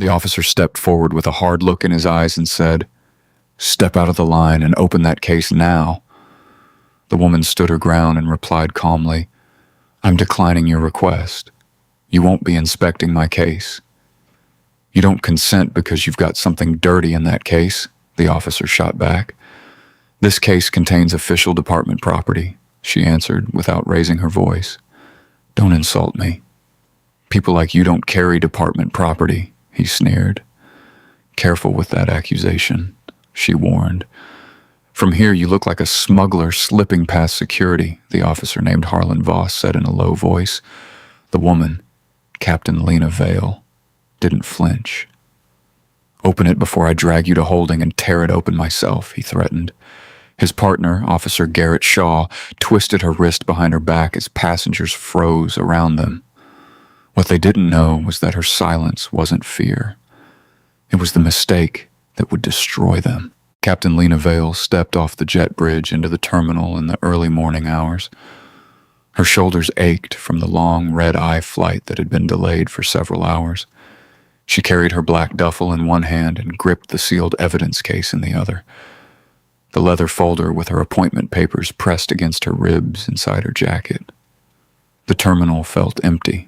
The officer stepped forward with a hard look in his eyes and said, "Step out of the line and open that case now." The woman stood her ground and replied calmly, "I'm declining your request. You won't be inspecting my case." "You don't consent because you've got something dirty in that case," the officer shot back. "This case contains official department property," she answered without raising her voice. "Don't insult me. People like you don't carry department property," he sneered. "Careful with that accusation," she warned. "From here you look like a smuggler slipping past security," the officer named Harlan Voss said in a low voice. The woman, Captain Lena Vale, didn't flinch. "Open it before I drag you to holding and tear it open myself," he threatened. His partner, Officer Garrett Shaw, twisted her wrist behind her back as passengers froze around them. What they didn't know was that her silence wasn't fear. It was the mistake that would destroy them. Captain Lena Vale stepped off the jet bridge into the terminal in the early morning hours. Her shoulders ached from the long red-eye flight that had been delayed for several hours. She carried her black duffel in one hand and gripped the sealed evidence case in the other. The leather folder with her appointment papers pressed against her ribs inside her jacket. The terminal felt empty.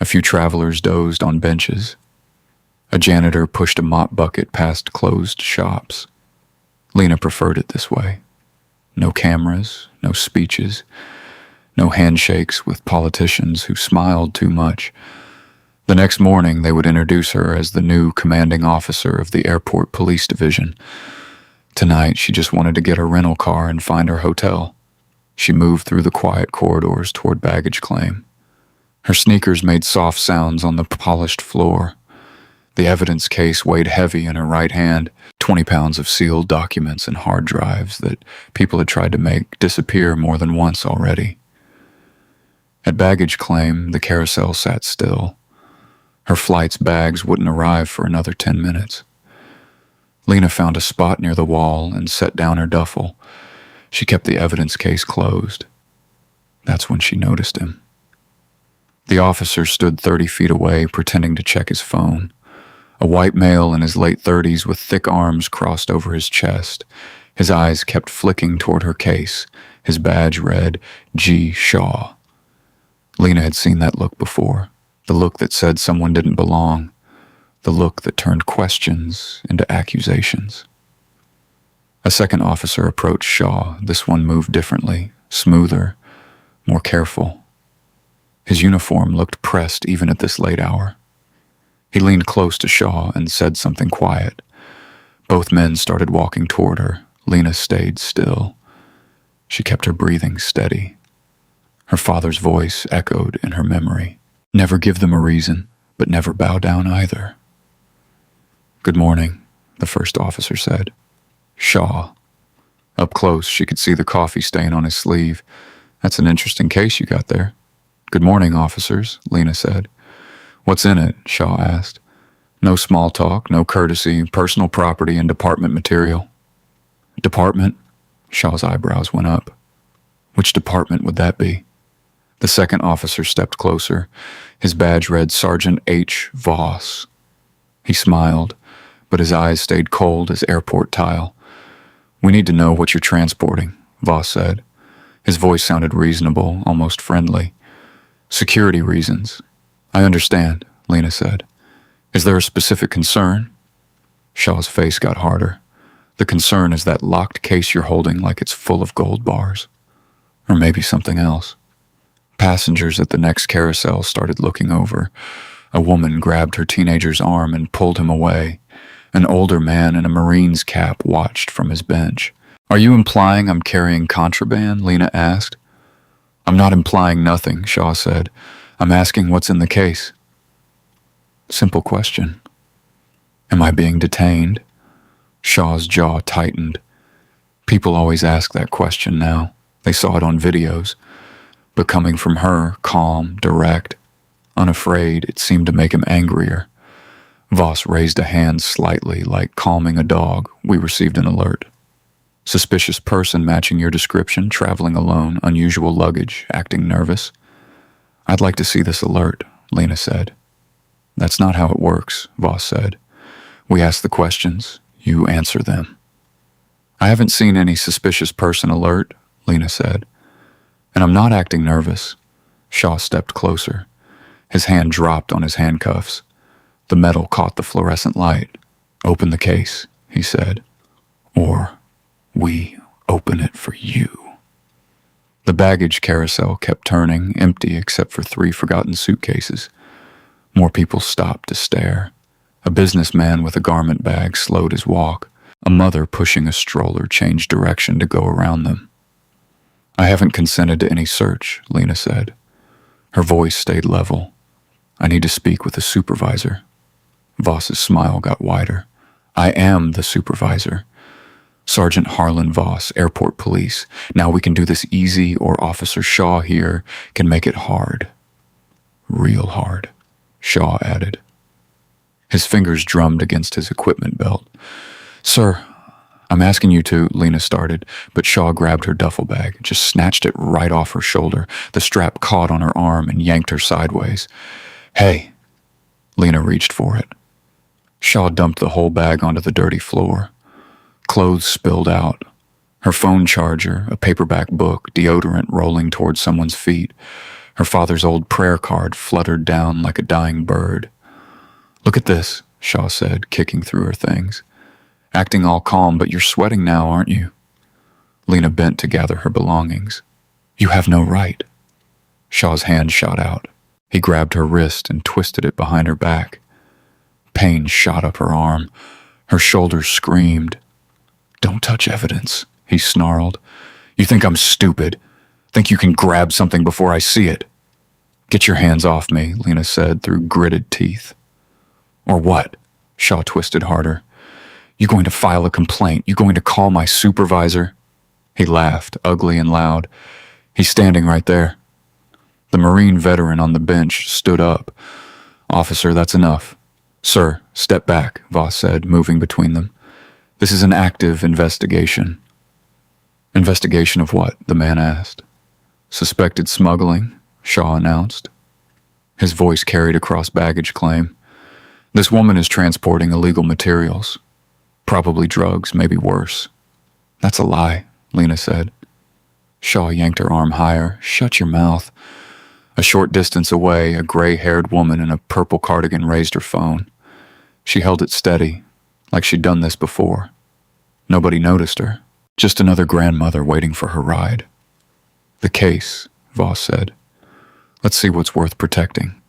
A few travelers dozed on benches. A janitor pushed a mop bucket past closed shops. Lena preferred it this way. No cameras, no speeches, no handshakes with politicians who smiled too much. The next morning, they would introduce her as the new commanding officer of the airport police division. Tonight, she just wanted to get her rental car and find her hotel. She moved through the quiet corridors toward baggage claim. Her sneakers made soft sounds on the polished floor. The evidence case weighed heavy in her right hand, 20 pounds of sealed documents and hard drives that people had tried to make disappear more than once already. At baggage claim, the carousel sat still. Her flight's bags wouldn't arrive for another 10 minutes. Lena found a spot near the wall and set down her duffel. She kept the evidence case closed. That's when she noticed him. The officer stood 30 feet away, pretending to check his phone. A white male in his late 30s with thick arms crossed over his chest. His eyes kept flicking toward her case. His badge read, G. Shaw. Lena had seen that look before. The look that said someone didn't belong. The look that turned questions into accusations. A second officer approached Shaw. This one moved differently, smoother, more careful. His uniform looked pressed even at this late hour. He leaned close to Shaw and said something quiet. Both men started walking toward her. Lena stayed still. She kept her breathing steady. Her father's voice echoed in her memory. Never give them a reason, but never bow down either. "Good morning," the first officer said. Shaw. Up close, she could see the coffee stain on his sleeve. "That's an interesting case you got there." "Good morning, officers," Lena said. "What's in it?" Shaw asked. No small talk, no courtesy, personal property and department material. "Department?" Shaw's eyebrows went up. "Which department would that be?" The second officer stepped closer. His badge read Sergeant H. Voss. He smiled, but his eyes stayed cold as airport tile. "We need to know what you're transporting," Voss said. His voice sounded reasonable, almost friendly. "Security reasons." "I understand," Lena said. "Is there a specific concern?" Shaw's face got harder. "The concern is that locked case you're holding like it's full of gold bars. Or maybe something else." Passengers at the next carousel started looking over. A woman grabbed her teenager's arm and pulled him away. An older man in a Marine's cap watched from his bench. "Are you implying I'm carrying contraband?" Lena asked. "I'm not implying nothing," Shaw said. "I'm asking what's in the case." Simple question. "Am I being detained?" Shaw's jaw tightened. People always ask that question now. They saw it on videos. But coming from her, calm, direct, unafraid, it seemed to make him angrier. Voss raised a hand slightly, like calming a dog. "We received an alert. Suspicious person matching your description, traveling alone, unusual luggage, acting nervous." "I'd like to see this alert," Lena said. That's not how it works, Voss said. We ask the questions, you answer them. I haven't seen any suspicious person alert, Lena said. And I'm not acting nervous. Shaw stepped closer. His hand dropped on his handcuffs. The metal caught the fluorescent light. Open the case, he said. Or we open it for you. The baggage carousel kept turning, empty except for 3 forgotten suitcases. More people stopped to stare. A businessman with a garment bag slowed his walk. A mother pushing a stroller changed direction to go around them. I haven't consented to any search, Lena said. Her voice stayed level. I need to speak with the supervisor. Voss's smile got wider. I am the supervisor. Sergeant Harlan Voss, Airport Police. Now we can do this easy, or Officer Shaw here can make it hard. Real hard, Shaw added. His fingers drummed against his equipment belt. Sir, I'm asking you to, Lena started, but Shaw grabbed her duffel bag, just snatched it right off her shoulder. The strap caught on her arm and yanked her sideways. Hey, Lena reached for it. Shaw dumped the whole bag onto the dirty floor. Clothes spilled out. Her phone charger, a paperback book, deodorant rolling towards someone's feet. Her father's old prayer card fluttered down like a dying bird. Look at this, Shaw said, kicking through her things. Acting all calm, but you're sweating now, aren't you? Lena bent to gather her belongings. You have no right. Shaw's hand shot out. He grabbed her wrist and twisted it behind her back. Pain shot up her arm. Her shoulders screamed. Don't touch evidence, he snarled. You think I'm stupid? Think you can grab something before I see it? Get your hands off me, Lena said through gritted teeth. Or what? Shaw twisted harder. You going to file a complaint? You going to call my supervisor? He laughed, ugly and loud. He's standing right there. The Marine veteran on the bench stood up. Officer, that's enough. Sir, step back, Voss said, moving between them. This is an active investigation. Investigation of what? The man asked. Suspected smuggling, Shaw announced. His voice carried across baggage claim. This woman is transporting illegal materials. Probably drugs, maybe worse. That's a lie, Lena said. Shaw yanked her arm higher. Shut your mouth. A short distance away, a gray-haired woman in a purple cardigan raised her phone. She held it steady, like she'd done this before. Nobody noticed her. Just another grandmother waiting for her ride. The case, Voss said. Let's see what's worth protecting.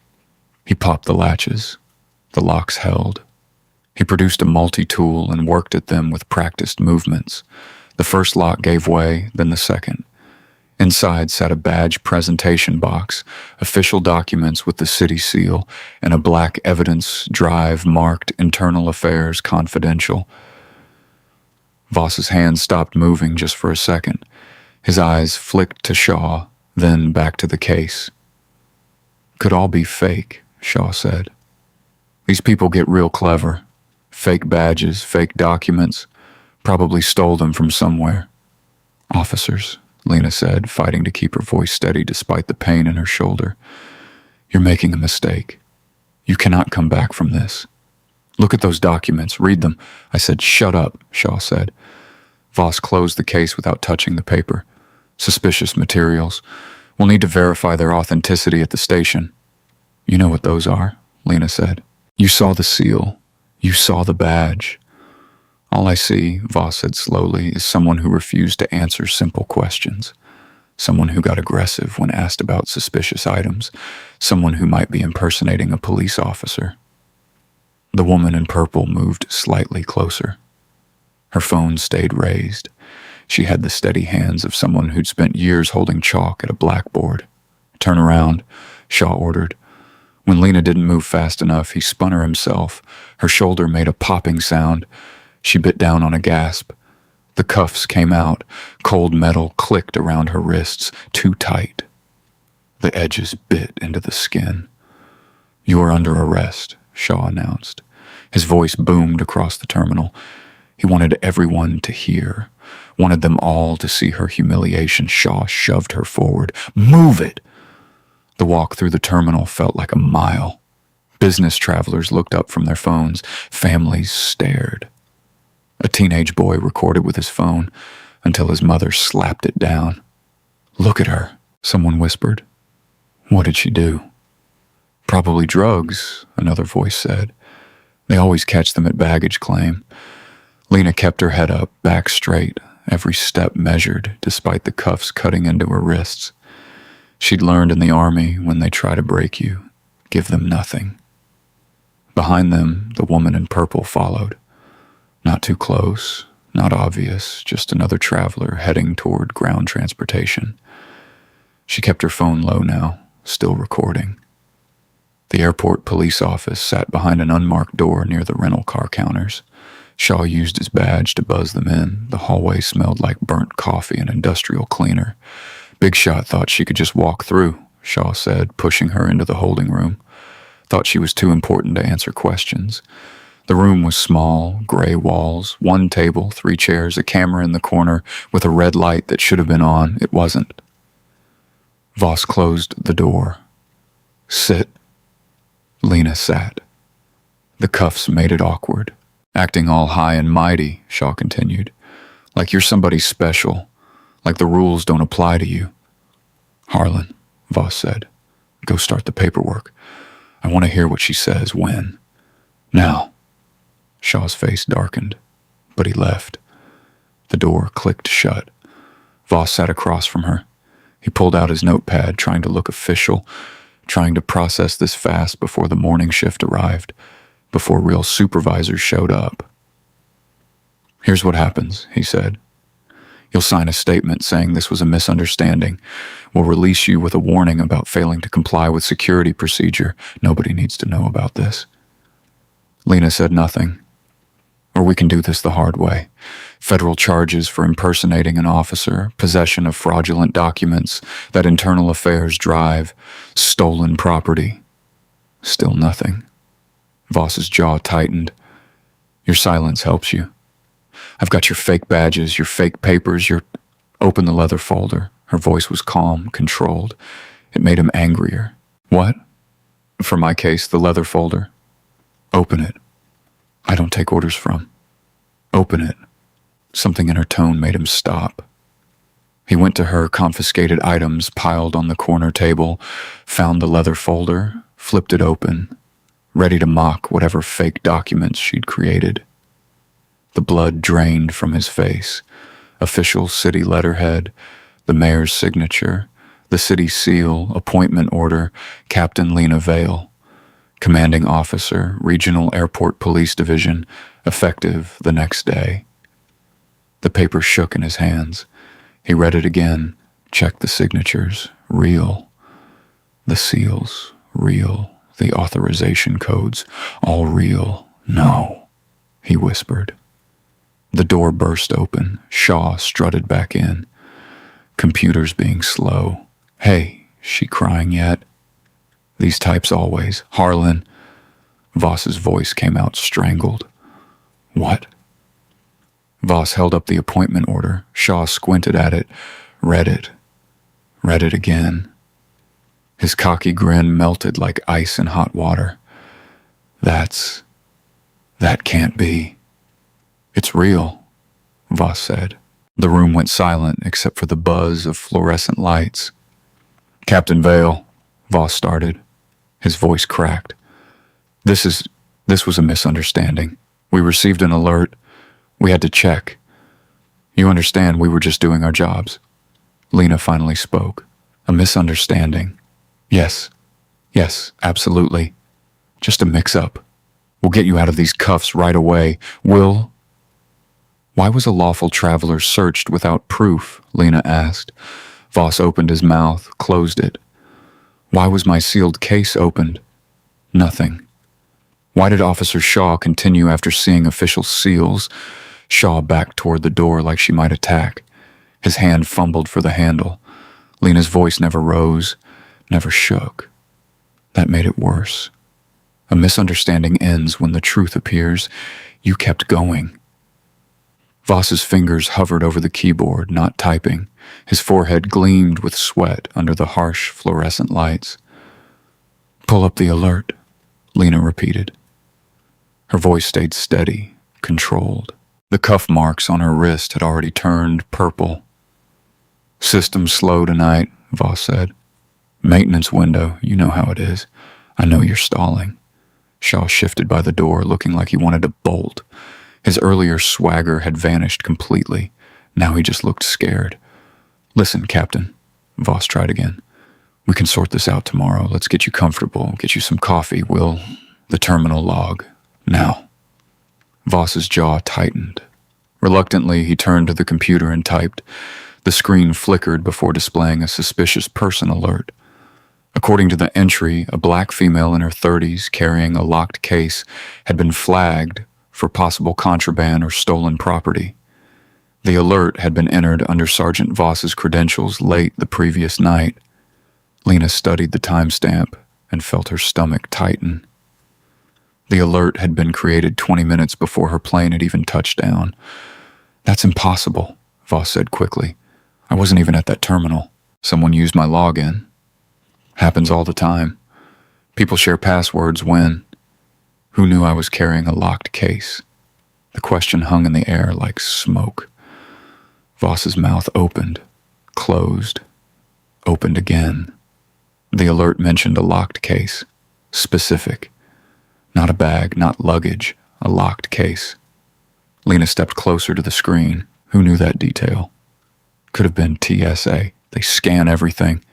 He popped the latches. The locks held. He produced a multi-tool and worked at them with practiced movements. The first lock gave way, then the second. Inside sat a badge presentation box, official documents with the city seal, and a black evidence drive marked Internal Affairs Confidential. Voss's hand stopped moving just for a second. His eyes flicked to Shaw, then back to the case. Could all be fake, Shaw said. These people get real clever. Fake badges, fake documents. Probably stole them from somewhere. Officers, Lena said, fighting to keep her voice steady despite the pain in her shoulder. You're making a mistake. You cannot come back from this. Look at those documents. Read them. I said, shut up, Shaw said. Voss closed the case without touching the paper. Suspicious materials. We'll need to verify their authenticity at the station. You know what those are, Lena said. You saw the seal. You saw the badge. All I see, Voss said slowly, is someone who refused to answer simple questions. Someone who got aggressive when asked about suspicious items. Someone who might be impersonating a police officer. The woman in purple moved slightly closer. Her phone stayed raised. She had the steady hands of someone who'd spent years holding chalk at a blackboard. Turn around, Shaw ordered. When Lena didn't move fast enough, he spun her himself. Her shoulder made a popping sound. She bit down on a gasp. The cuffs came out. Cold metal clicked around her wrists, too tight. The edges bit into the skin. You are under arrest, Shaw announced. His voice boomed across the terminal. He wanted everyone to hear, wanted them all to see her humiliation. Shaw shoved her forward. Move it! The walk through the terminal felt like a mile. Business travelers looked up from their phones. Families stared. A teenage boy recorded with his phone until his mother slapped it down. "Look at her," someone whispered. "What did she do?" "Probably drugs," another voice said. "They always catch them at baggage claim." Lena kept her head up, back straight, every step measured, despite the cuffs cutting into her wrists. She'd learned in the army, when they try to break you, give them nothing. Behind them, the woman in purple followed. Not too close, not obvious, just another traveler heading toward ground transportation. She kept her phone low now, still recording. The airport police office sat behind an unmarked door near the rental car counters. Shaw used his badge to buzz them in. The hallway smelled like burnt coffee and industrial cleaner. Big Shot thought she could just walk through, Shaw said, pushing her into the holding room. Thought she was too important to answer questions. The room was small, gray walls, one table, 3 chairs, a camera in the corner with a red light that should have been on. It wasn't. Voss closed the door. "Sit." Lena sat. The cuffs made it awkward. "Acting all high and mighty," Shaw continued. "Like you're somebody special. Like the rules don't apply to you." "Harlan," Voss said, "go start the paperwork. I want to hear what she says when." "Now." Shaw's face darkened, but he left. The door clicked shut. Voss sat across from her. He pulled out his notepad, trying to look official, trying to process this fast before the morning shift arrived, before real supervisors showed up. "Here's what happens," he said. "You'll sign a statement saying this was a misunderstanding. We'll release you with a warning about failing to comply with security procedure. Nobody needs to know about this." Lena said nothing. "Or we can do this the hard way. Federal charges for impersonating an officer, possession of fraudulent documents that internal affairs drive, stolen property." Still nothing. Voss's jaw tightened. "Your silence helps you. I've got your fake badges, your fake papers, your..." "Open the leather folder." Her voice was calm, controlled. It made him angrier. "What?" "For my case, the leather folder." "Open it." "I don't take orders from." "Open it." Something in her tone made him stop. He went to her confiscated items piled on the corner table, found the leather folder, flipped it open, ready to mock whatever fake documents she'd created. The blood drained from his face. Official city letterhead, the mayor's signature, the city seal, appointment order, Captain Lena Vale. Commanding Officer, Regional Airport Police Division, effective the next day. The paper shook in his hands. He read it again, checked the signatures. Real. The seals. Real. The authorization codes. All real. "No," he whispered. The door burst open. Shaw strutted back in. Computers being slow. "Hey, she crying yet?" "These types always." "Harlan." Voss's voice came out strangled. "What?" Voss held up the appointment order. Shaw squinted at it, read it again. His cocky grin melted like ice in hot water. That can't be." "It's real," Voss said. The room went silent except for the buzz of fluorescent lights. "Captain Vale," Voss started. His voice cracked. This was a misunderstanding. We received an alert. We had to check. You understand, we were just doing our jobs." Lena finally spoke. "A misunderstanding. Yes, absolutely. Just a mix-up. We'll get you out of these cuffs right away. Why was a lawful traveler searched without proof?" Lena asked. Voss opened his mouth, closed it. "Why was my sealed case opened?" "Nothing." "Why did Officer Shaw continue after seeing official seals?" Shaw backed toward the door like she might attack. His hand fumbled for the handle. Lena's voice never rose, never shook. That made it worse. A misunderstanding ends when the truth appears. You kept going. Voss's fingers hovered over the keyboard, not typing. His forehead gleamed with sweat under the harsh fluorescent lights. "Pull up the alert." Lena repeated. Her voice stayed steady, controlled. The cuff marks on her wrist had already turned purple. System slow tonight, Voss said. Maintenance window, you know how it is. I know you're stalling. Shaw shifted by the door, looking like he wanted to bolt. His earlier swagger had vanished completely. Now he just looked scared. Listen, Captain, Voss tried again. We can sort this out tomorrow. Let's get you comfortable, get you some coffee. The terminal log. Now. Voss's jaw tightened. Reluctantly, he turned to the computer and typed. The screen flickered before displaying a suspicious person alert. According to the entry, a black female in her 30s carrying a locked case had been flagged for possible contraband or stolen property. The alert had been entered under Sergeant Voss's credentials late the previous night. Lena studied the timestamp and felt her stomach tighten. The alert had been created 20 minutes before her plane had even touched down. That's impossible, Voss said quickly. I wasn't even at that terminal. Someone used my login. Happens all the time. People share passwords when... Who knew I was carrying a locked case? The question hung in the air like smoke. Voss's mouth opened, closed, opened again. The alert mentioned a locked case. Specific. Not a bag, not luggage, a locked case. Lena stepped closer to the screen. Who knew that detail? Could have been TSA. They scan everything.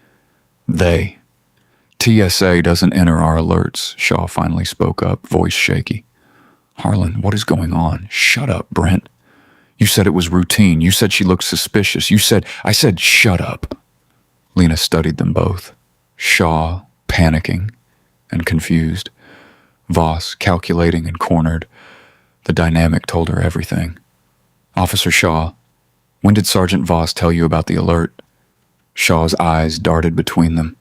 TSA doesn't enter our alerts, Shaw finally spoke up, voice shaky. Harlan, what is going on? Shut up, Brent. You said it was routine. You said she looked suspicious. I said shut up. Lena studied them both. Shaw, panicking and confused. Voss, calculating and cornered. The dynamic told her everything. Officer Shaw, when did Sergeant Voss tell you about the alert? Shaw's eyes darted between them.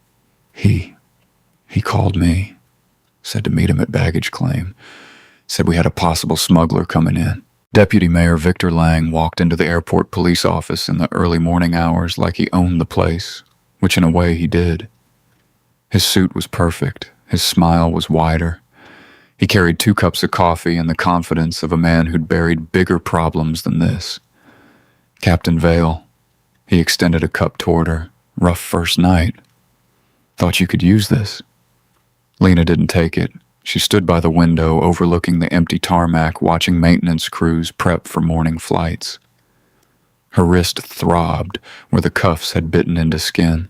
He called me. Said to meet him at baggage claim. Said we had a possible smuggler coming in. Deputy Mayor Victor Lang walked into the airport police office in the early morning hours like he owned the place, which in a way he did. His suit was perfect. His smile was wider. He carried 2 cups of coffee and the confidence of a man who'd buried bigger problems than this. Captain Vale. He extended a cup toward her. Rough first night. Thought you could use this. Lena didn't take it. She stood by the window overlooking the empty tarmac, watching maintenance crews prep for morning flights. Her wrist throbbed where the cuffs had bitten into skin.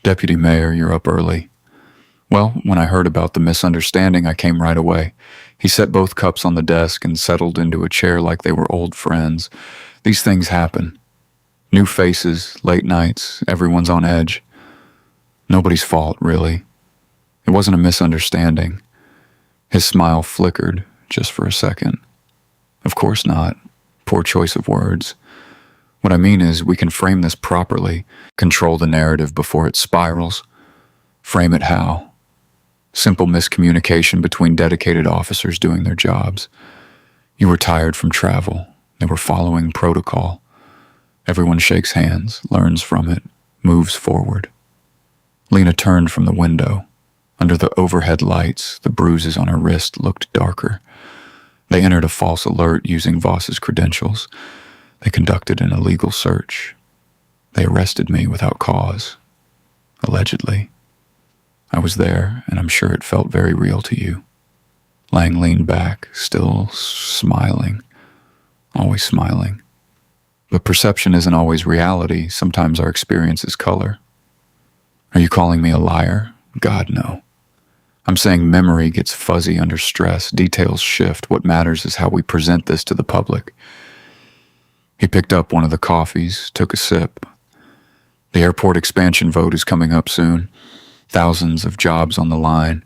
Deputy Mayor, you're up early. Well, when I heard about the misunderstanding, I came right away. He set both cups on the desk and settled into a chair like they were old friends. These things happen. New faces, late nights, everyone's on edge. Nobody's fault, really. It wasn't a misunderstanding. His smile flickered, just for a second. Of course not. Poor choice of words. What I mean is, we can frame this properly, control the narrative before it spirals. Frame it how? Simple miscommunication between dedicated officers doing their jobs. You were tired from travel. They were following protocol. Everyone shakes hands, learns from it, moves forward. Lena turned from the window. Under the overhead lights, the bruises on her wrist looked darker. They entered a false alert using Voss's credentials. They conducted an illegal search. They arrested me without cause. Allegedly. I was there, and I'm sure it felt very real to you. Lang leaned back, still smiling. Always smiling. But perception isn't always reality. Sometimes our experience is color. Are you calling me a liar? God, no. I'm saying memory gets fuzzy under stress. Details shift. What matters is how we present this to the public. He picked up one of the coffees, took a sip. The airport expansion vote is coming up soon. Thousands of jobs on the line.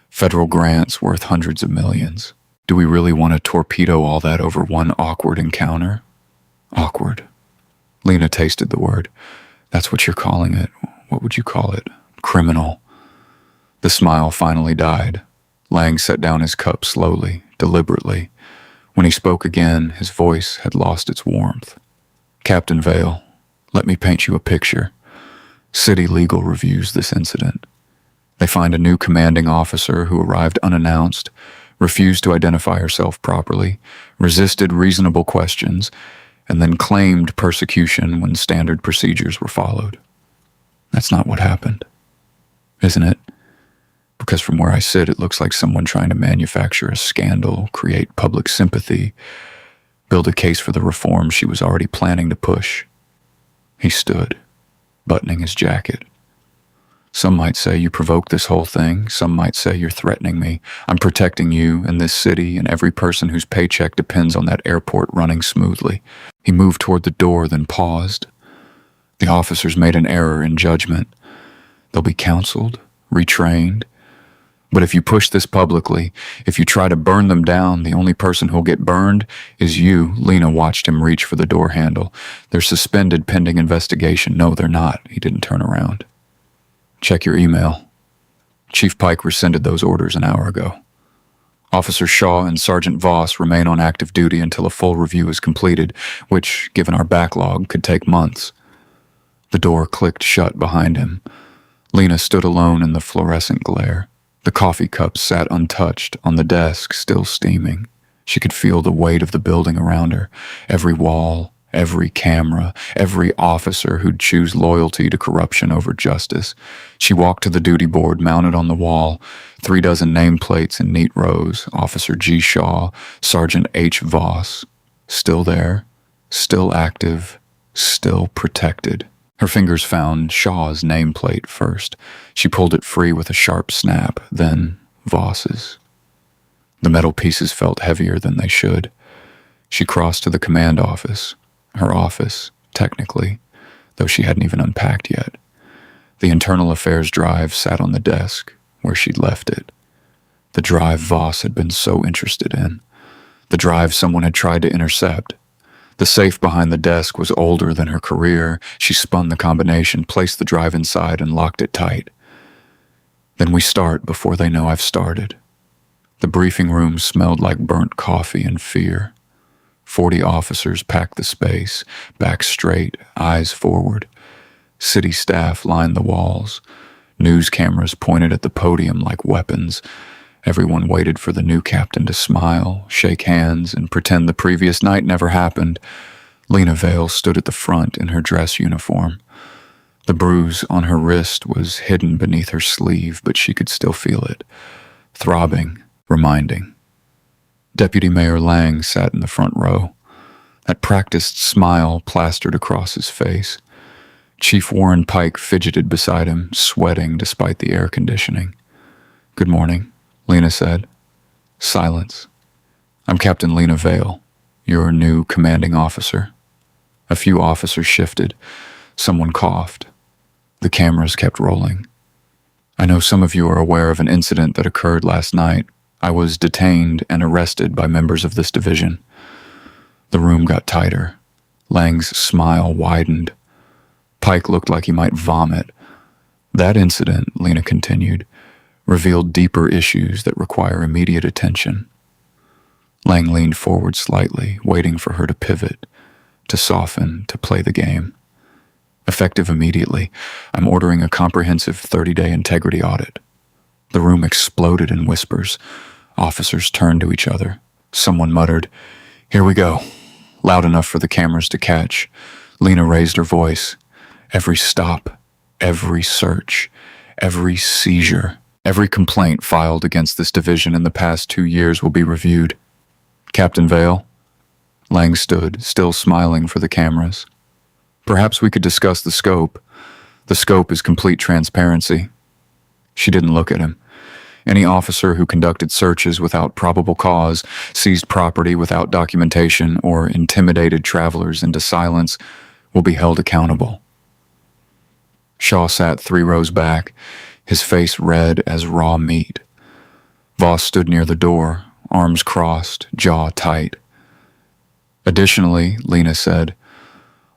Federal grants worth hundreds of millions. Do we really want to torpedo all that over one awkward encounter? Awkward. Lena tasted the word. That's what you're calling it. What would you call it? Criminal. The smile finally died. Lang set down his cup slowly, deliberately. When he spoke again, his voice had lost its warmth. Captain Vale, let me paint you a picture. City legal reviews this incident. They find a new commanding officer who arrived unannounced, refused to identify herself properly, resisted reasonable questions, and then claimed persecution when standard procedures were followed. That's not what happened, isn't it? Because from where I sit, it looks like someone trying to manufacture a scandal, create public sympathy, build a case for the reform she was already planning to push. He stood, buttoning his jacket. Some might say you provoked this whole thing. Some might say you're threatening me. I'm protecting you and this city and every person whose paycheck depends on that airport running smoothly. He moved toward the door, then paused. The officers made an error in judgment. They'll be counseled, retrained. But if you push this publicly, if you try to burn them down, the only person who'll get burned is you. Lena watched him reach for the door handle. They're suspended pending investigation. No, they're not. He didn't turn around. Check your email. Chief Pike rescinded those orders an hour ago. Officer Shaw and Sergeant Voss remain on active duty until a full review is completed, which, given our backlog, could take months. The door clicked shut behind him. Lena stood alone in the fluorescent glare. The coffee cups sat untouched on the desk, still steaming. She could feel the weight of the building around her. Every wall, every camera, every officer who'd choose loyalty to corruption over justice. She walked to the duty board mounted on the wall, 3 dozen nameplates in neat rows. Officer G. Shaw, Sergeant H. Voss. Still there, still active, still protected. Her fingers found Shaw's nameplate first. She pulled it free with a sharp snap, then Voss's. The metal pieces felt heavier than they should. She crossed to the command office. Her office, technically, though she hadn't even unpacked yet. The internal affairs drive sat on the desk, where she'd left it. The drive Voss had been so interested in. The drive someone had tried to intercept. The safe behind the desk was older than her career. She spun the combination, placed the drive inside, and locked it tight. Then we start before they know I've started. The briefing room smelled like burnt coffee and fear. 40 officers packed the space, back straight, eyes forward. City staff lined the walls. News cameras pointed at the podium like weapons. Everyone waited for the new captain to smile, shake hands, and pretend the previous night never happened. Lena Vale stood at the front in her dress uniform. The bruise on her wrist was hidden beneath her sleeve, but she could still feel it, throbbing, reminding. Deputy Mayor Lang sat in the front row. That practiced smile plastered across his face. Chief Warren Pike fidgeted beside him, sweating despite the air conditioning. "Good morning," Lena said. Silence. "I'm Captain Lena Vale, your new commanding officer." A few officers shifted. Someone coughed. The cameras kept rolling. "I know some of you are aware of an incident that occurred last night. I was detained and arrested by members of this division." The room got tighter. Lang's smile widened. Pike looked like he might vomit. "That incident," Lena continued, "revealed deeper issues that require immediate attention." Lang leaned forward slightly, waiting for her to pivot, to soften, to play the game. "Effective immediately, I'm ordering a comprehensive 30-day integrity audit." The room exploded in whispers. Officers turned to each other. Someone muttered, "Here we go," loud enough for the cameras to catch. Lena raised her voice. "Every stop, every search, every seizure, every complaint filed against this division in the past 2 years will be reviewed." "Captain Vale?" Lang stood, still smiling for the cameras. "Perhaps we could discuss the scope. The scope is complete transparency." She didn't look at him. "Any officer who conducted searches without probable cause, seized property without documentation, or intimidated travelers into silence will be held accountable." Shaw sat 3 rows back, his face red as raw meat. Voss stood near the door, arms crossed, jaw tight. "Additionally," Lena said,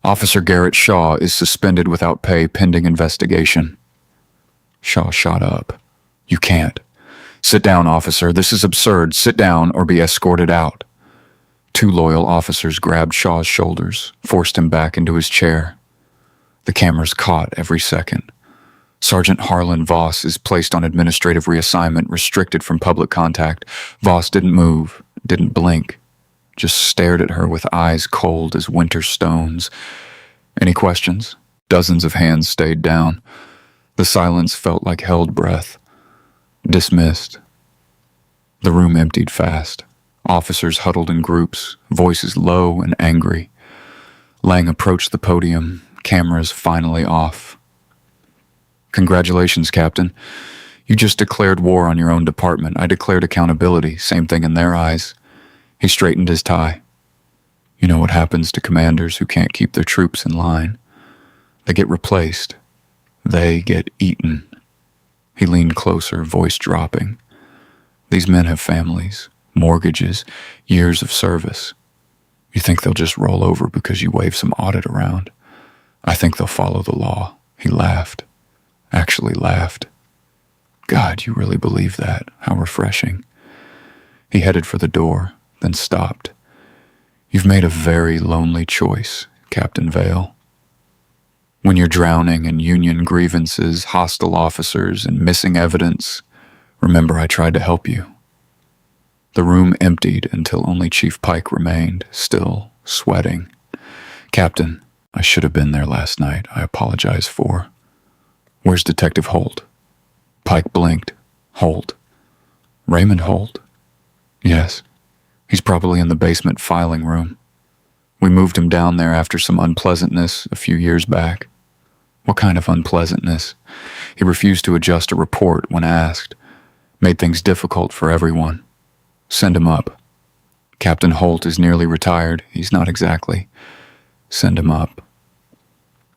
"Officer Garrett Shaw is suspended without pay pending investigation." Shaw shot up. "You can't." "Sit down, officer. This is absurd. Sit down or be escorted out." 2 loyal officers grabbed Shaw's shoulders, forced him back into his chair. The cameras caught every second. Sergeant Harlan Voss is placed on administrative reassignment, restricted from public contact. Voss didn't move, didn't blink, just stared at her with eyes cold as winter stones. Any questions? Dozens of hands stayed down. The silence felt like held breath. Dismissed. The room emptied fast. Officers huddled in groups, voices low and angry. Lang approached the podium, cameras finally off. Congratulations, Captain. You just declared war on your own department. I declared accountability, same thing in their eyes. He straightened his tie. You know what happens to commanders who can't keep their troops in line. They get replaced. They get eaten. He leaned closer, voice dropping. These men have families, mortgages, years of service. You think they'll just roll over because you wave some audit around? I think they'll follow the law. He laughed. Actually laughed. God, you really believe that? How refreshing. He headed for the door, then stopped. You've made a very lonely choice, Captain Vale. When you're drowning in union grievances, hostile officers, and missing evidence, remember I tried to help you. The room emptied until only Chief Pike remained, still sweating. Captain, I should have been there last night. I apologize for. Where's Detective Holt? Pike blinked. Holt. Raymond Holt? Yes. He's probably in the basement filing room. We moved him down there after some unpleasantness a few years back. What kind of unpleasantness? He refused to adjust a report when asked. Made things difficult for everyone. Send him up. Captain Holt is nearly retired. He's not exactly. Send him up.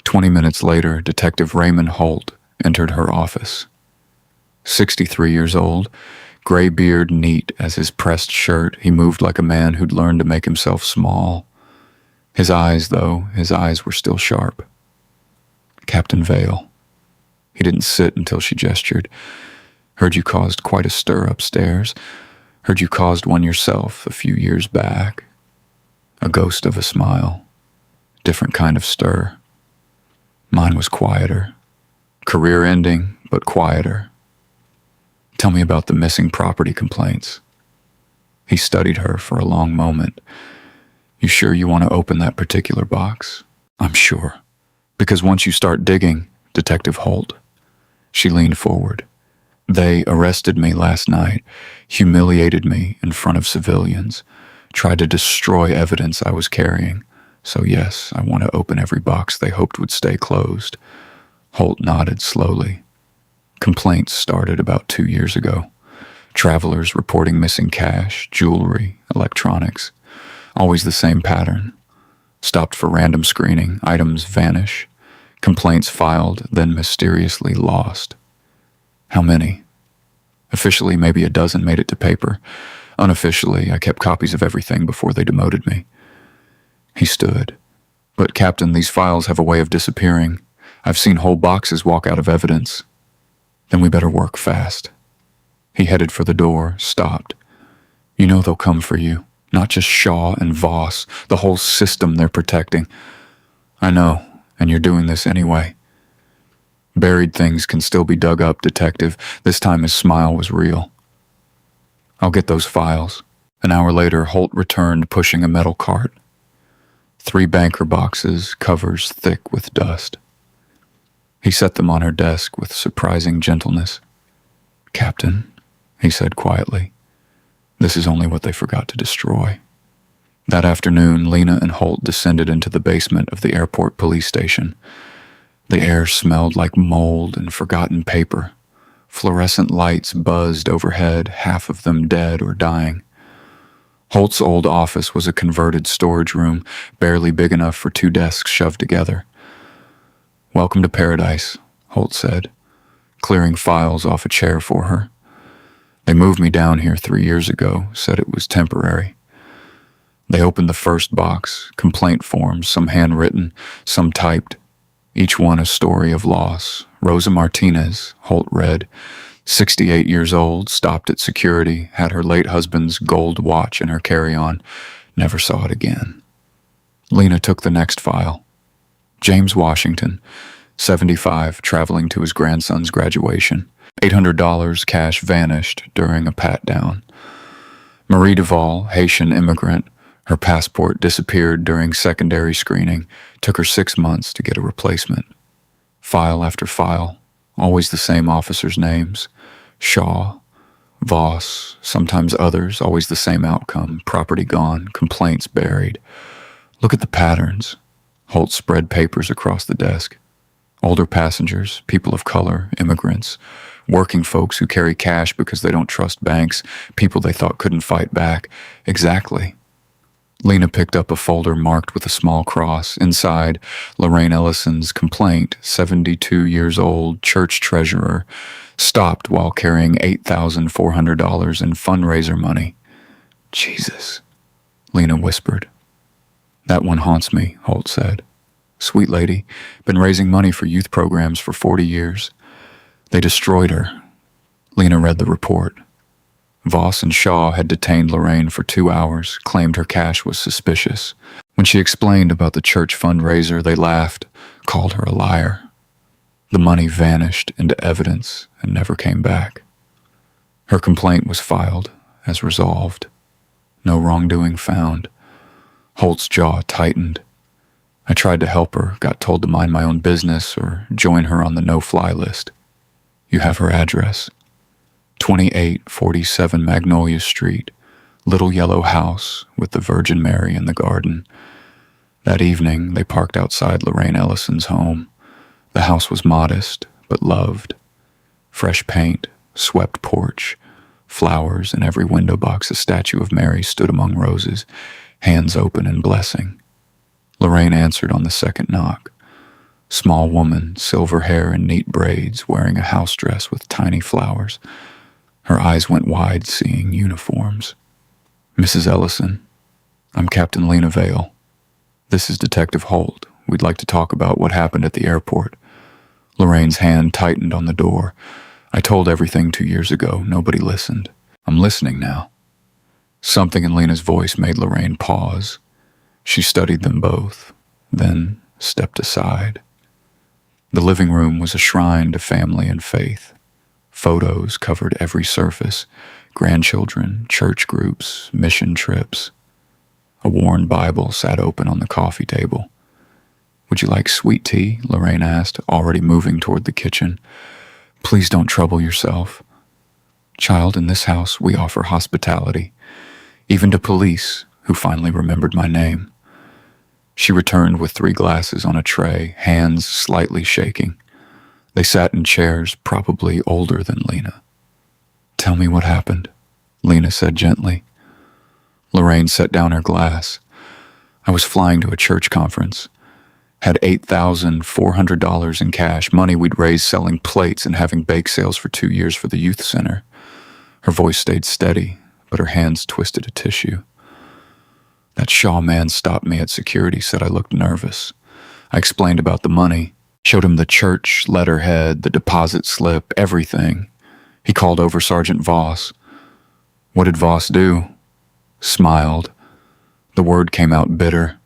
20 minutes later, Detective Raymond Holt entered her office. 63 years old, gray beard neat as his pressed shirt, he moved like a man who'd learned to make himself small. His eyes were still sharp. Captain Vale. He didn't sit until she gestured. Heard you caused quite a stir upstairs. Heard you caused one yourself a few years back. A ghost of a smile. Different kind of stir. Mine was quieter. Career ending, but quieter. Tell me about the missing property complaints. He studied her for a long moment. You sure you want to open that particular box? I'm sure. Because once you start digging, Detective Holt. She leaned forward. They arrested me last night, humiliated me in front of civilians, tried to destroy evidence I was carrying. So yes, I want to open every box they hoped would stay closed. Holt nodded slowly. Complaints started about 2 years ago. Travelers reporting missing cash, jewelry, electronics. Always the same pattern. Stopped for random screening, items vanish. Complaints filed, then mysteriously lost. How many? Officially, maybe a dozen made it to paper. Unofficially, I kept copies of everything before they demoted me. He stood. But, Captain, these files have a way of disappearing. I've seen whole boxes walk out of evidence. Then we better work fast. He headed for the door, stopped. You know they'll come for you. Not just Shaw and Voss, the whole system they're protecting. I know, and you're doing this anyway. Buried things can still be dug up, Detective. This time his smile was real. I'll get those files. An hour later, Holt returned pushing a metal cart. 3 banker boxes, covers thick with dust. He set them on her desk with surprising gentleness. Captain, he said quietly, this is only what they forgot to destroy. That afternoon, Lena and Holt descended into the basement of the airport police station. The air smelled like mold and forgotten paper. Fluorescent lights buzzed overhead, half of them dead or dying. Holt's old office was a converted storage room, barely big enough for 2 desks shoved together. Welcome to paradise, Holt said, clearing files off a chair for her. They moved me down here 3 years ago, said it was temporary. They opened the first box, complaint forms, some handwritten, some typed. Each one a story of loss. Rosa Martinez, Holt read, 68 years old, stopped at security, had her late husband's gold watch in her carry-on, never saw it again. Lena took the next file. James Washington, 75, traveling to his grandson's graduation. $800 cash vanished during a pat-down. Marie Duval, Haitian immigrant, her passport disappeared during secondary screening. Took her 6 months to get a replacement. File after file, always the same officers' names. Shaw, Voss, sometimes others, always the same outcome. Property gone, complaints buried. Look at the patterns. Holt spread papers across the desk. Older passengers, people of color, immigrants, working folks who carry cash because they don't trust banks, people they thought couldn't fight back. Exactly. Lena picked up a folder marked with a small cross. Inside, Lorraine Ellison's complaint, 72 years old, church treasurer, stopped while carrying $8,400 in fundraiser money. Jesus, Lena whispered. That one haunts me, Holt said. Sweet lady, been raising money for youth programs for 40 years. They destroyed her. Lena read the report. Voss and Shaw had detained Lorraine for 2 hours, claimed her cash was suspicious. When she explained about the church fundraiser, they laughed, called her a liar. The money vanished into evidence and never came back. Her complaint was filed, as resolved. No wrongdoing found. Holt's jaw tightened. I tried to help her, got told to mind my own business or join her on the no-fly list. You have her address. 2847 Magnolia Street, little yellow house with the Virgin Mary in the garden. That evening, they parked outside Lorraine Ellison's home. The house was modest, but loved. Fresh paint, swept porch, flowers in every window box. A statue of Mary stood among roses, hands open in blessing. Lorraine answered on the second knock. Small woman, silver hair and neat braids, wearing a house dress with tiny flowers. Her eyes went wide, seeing uniforms. Mrs. Ellison, I'm Captain Lena Vale. This is Detective Holt. We'd like to talk about what happened at the airport. Lorraine's hand tightened on the door. I told everything 2 years ago. Nobody listened. I'm listening now. Something in Lena's voice made Lorraine pause. She studied them both, then stepped aside. The living room was a shrine to family and faith. Photos covered every surface. Grandchildren, church groups, mission trips. A worn Bible sat open on the coffee table. Would you like sweet tea? Lorraine asked, already moving toward the kitchen. Please don't trouble yourself. Child, in this house we offer hospitality, even to police, who finally remembered my name. She returned with 3 glasses on a tray, hands slightly shaking. They sat in chairs probably older than Lena. Tell me what happened, Lena said gently. Lorraine set down her glass. I was flying to a church conference. Had $8,400 in cash, money we'd raised selling plates and having bake sales for 2 years for the youth center. Her voice stayed steady, but her hands twisted a tissue. That Shaw man stopped me at security, said I looked nervous. I explained about the money, showed him the church letterhead, the deposit slip, everything. He called over Sergeant Voss. What did Voss do? Smiled. The word came out bitter.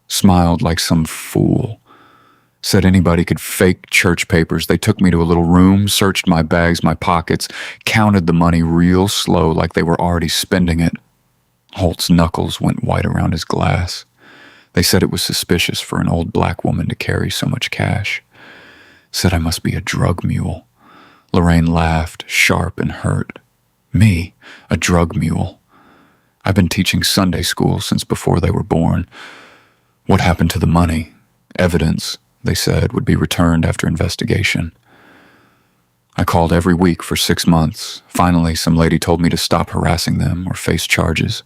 Smiled like some fool. Said anybody could fake church papers. They took me to a little room, searched my bags, my pockets, counted the money real slow like they were already spending it. Holt's knuckles went white around his glass. They said it was suspicious for an old black woman to carry so much cash. Said I must be a drug mule. Lorraine laughed, sharp and hurt. Me, a drug mule. I've been teaching Sunday school since before they were born. What happened to the money? Evidence, they said, would be returned after investigation. I called every week for 6 months. Finally, some lady told me to stop harassing them or face charges.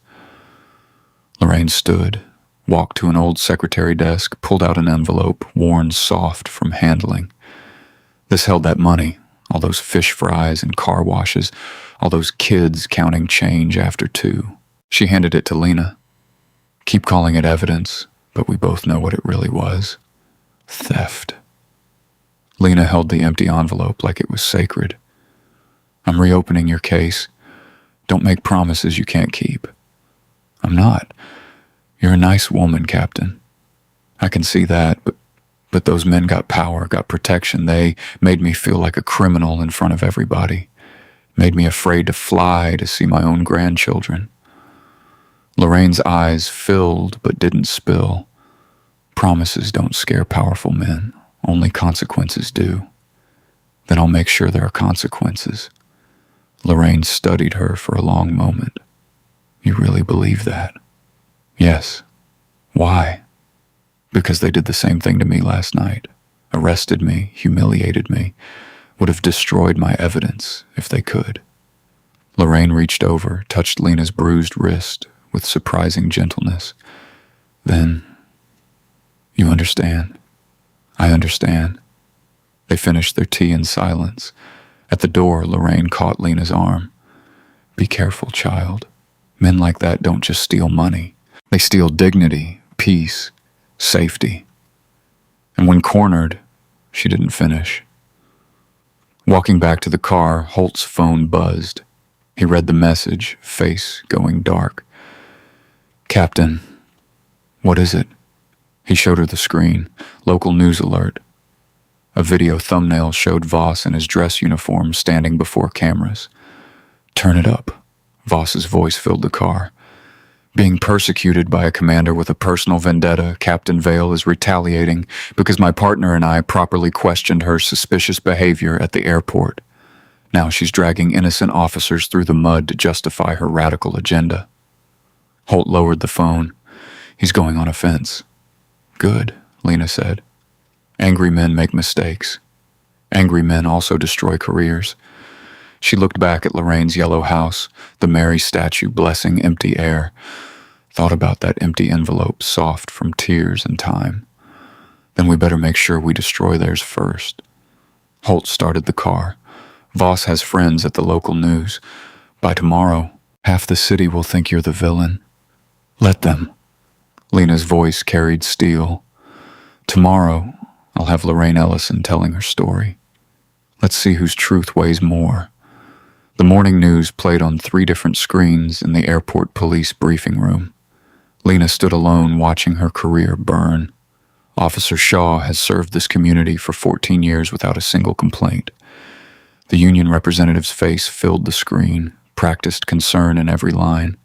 Lorraine stood, walked to an old secretary desk, pulled out an envelope, worn soft from handling. This held that money, all those fish fries and car washes, all those kids counting change after 2. She handed it to Lena. Keep calling it evidence, but we both know what it really was. Theft. Lena held the empty envelope like it was sacred. I'm reopening your case. Don't make promises you can't keep. I'm not. You're a nice woman, Captain. I can see that, but But those men got power, got protection. They made me feel like a criminal in front of everybody. Made me afraid to fly to see my own grandchildren. Lorraine's eyes filled but didn't spill. Promises don't scare powerful men. Only consequences do. Then I'll make sure there are consequences. Lorraine studied her for a long moment. You really believe that? Yes. Why? Because they did the same thing to me last night. Arrested me, humiliated me, would have destroyed my evidence if they could. Lorraine reached over, touched Lena's bruised wrist with surprising gentleness. Then, you understand. I understand. They finished their tea in silence. At the door, Lorraine caught Lena's arm. Be careful, child. Men like that don't just steal money. They steal dignity, peace, safety. And when cornered, she didn't finish. Walking back to the car, Holt's phone buzzed. He read the message, face going dark. Captain, what is it? He showed her the screen. Local news alert. A video thumbnail showed Voss in his dress uniform standing before cameras. Turn it up. Voss's voice filled the car. Being persecuted by a commander with a personal vendetta, Captain Vale is retaliating because my partner and I properly questioned her suspicious behavior at the airport. Now she's dragging innocent officers through the mud to justify her radical agenda. Holt lowered the phone. He's going on offense. Good, Lena said. Angry men make mistakes. Angry men also destroy careers. She looked back at Lorraine's yellow house, the Mary statue blessing empty air. Thought about that empty envelope, soft from tears and time. Then we better make sure we destroy theirs first. Holt started the car. Voss has friends at the local news. By tomorrow, half the city will think you're the villain. Let them. Lena's voice carried steel. Tomorrow, I'll have Lorraine Ellison telling her story. Let's see whose truth weighs more. The morning news played on 3 different screens in the airport police briefing room. Lena stood alone watching her career burn. Officer Shaw has served this community for 14 years without a single complaint. The union representative's face filled the screen, practiced concern in every line.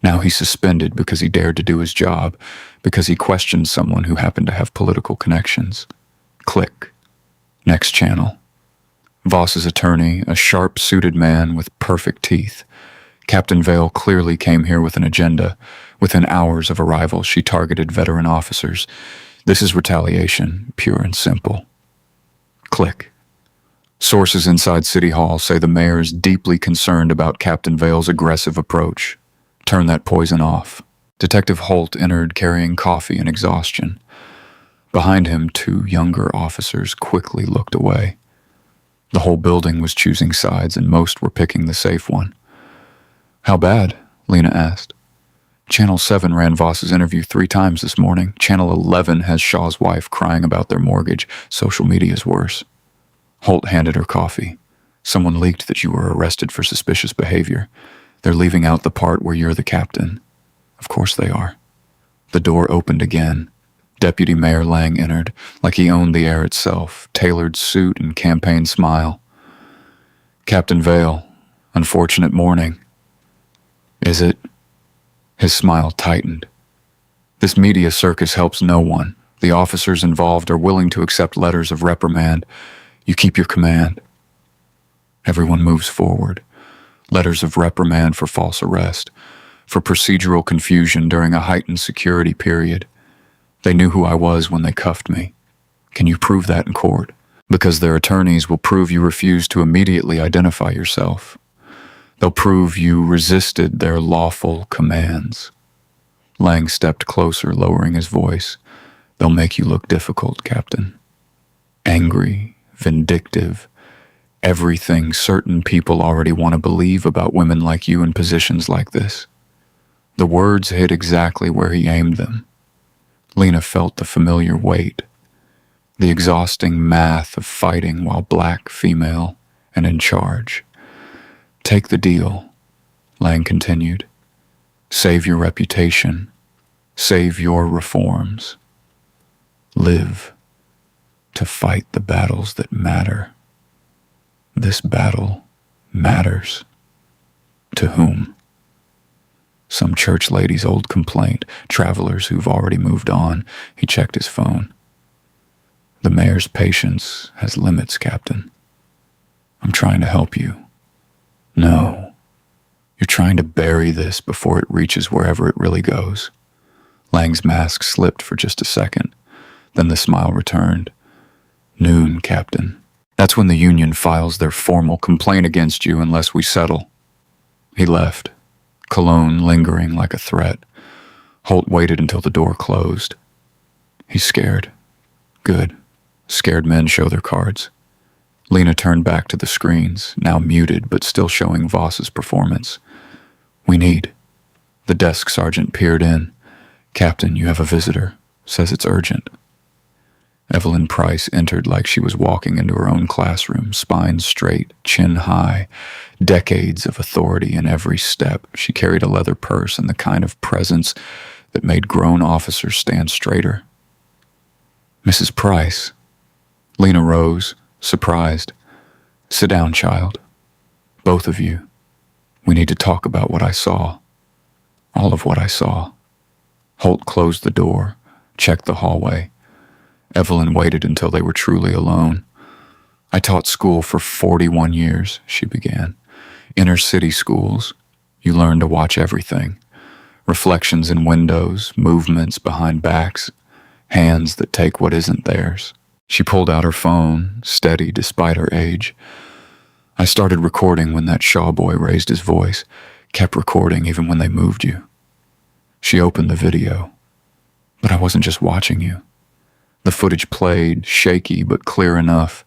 Now he's suspended because he dared to do his job, because he questioned someone who happened to have political connections. Click. Next channel. Voss's attorney, a sharp-suited man with perfect teeth. Captain Vale clearly came here with an agenda. Within hours of arrival, she targeted veteran officers. This is retaliation, pure and simple. Click. Sources inside City Hall say the mayor is deeply concerned about Captain Vale's aggressive approach. Turn that poison off. Detective Holt entered carrying coffee and exhaustion. Behind him, 2 younger officers quickly looked away. The whole building was choosing sides, and most were picking the safe one. How bad? Lena asked. Channel 7 ran Voss's interview 3 times this morning. Channel 11 has Shaw's wife crying about their mortgage. Social media is worse. Holt handed her coffee. Someone leaked that you were arrested for suspicious behavior. They're leaving out the part where you're the captain. Of course they are. The door opened again. Deputy Mayor Lang entered, like he owned the air itself, tailored suit and campaign smile. Captain Vale, unfortunate morning. Is it? His smile tightened. This media circus helps no one. The officers involved are willing to accept letters of reprimand. You keep your command. Everyone moves forward. Letters of reprimand for false arrest, for procedural confusion during a heightened security period. They knew who I was when they cuffed me. Can you prove that in court? Because their attorneys will prove you refused to immediately identify yourself. They'll prove you resisted their lawful commands. Lang stepped closer, lowering his voice. They'll make you look difficult, Captain. Angry, vindictive, everything certain people already want to believe about women like you in positions like this. The words hit exactly where he aimed them. Lena felt the familiar weight, the exhausting math of fighting while black, female, and in charge. Take the deal, Lang continued. Save your reputation. Save your reforms. Live. to fight the battles that matter. This battle matters. To whom? Some church lady's old complaint, travelers who've already moved on. He checked his phone. The mayor's patience has limits, Captain. I'm trying to help you. No. You're trying to bury this before it reaches wherever it really goes. Lang's mask slipped for just a second. Then the smile returned. Noon, Captain. That's when the union files their formal complaint against you unless we settle. He left, cologne lingering like a threat. Holt waited until the door closed. He's scared. Good. Scared men show their cards. Lena turned back to the screens, now muted but still showing Voss's performance. We need. The desk sergeant peered in. Captain, you have a visitor. Says it's urgent. Evelyn Price entered like she was walking into her own classroom, spine straight, chin high, decades of authority in every step. She carried a leather purse and the kind of presence that made grown officers stand straighter. Mrs. Price. Lena rose, surprised. Sit down, child. Both of you. We need to talk about what I saw. All of what I saw. Holt closed the door, checked the hallway. Evelyn waited until they were truly alone. I taught school for 41 years, she began. Inner city schools. You learn to watch everything. Reflections in windows, movements behind backs, hands that take what isn't theirs. She pulled out her phone, steady despite her age. I started recording when that Shaw boy raised his voice, kept recording even when they moved you. She opened the video. But I wasn't just watching you. The footage played, shaky but clear enough.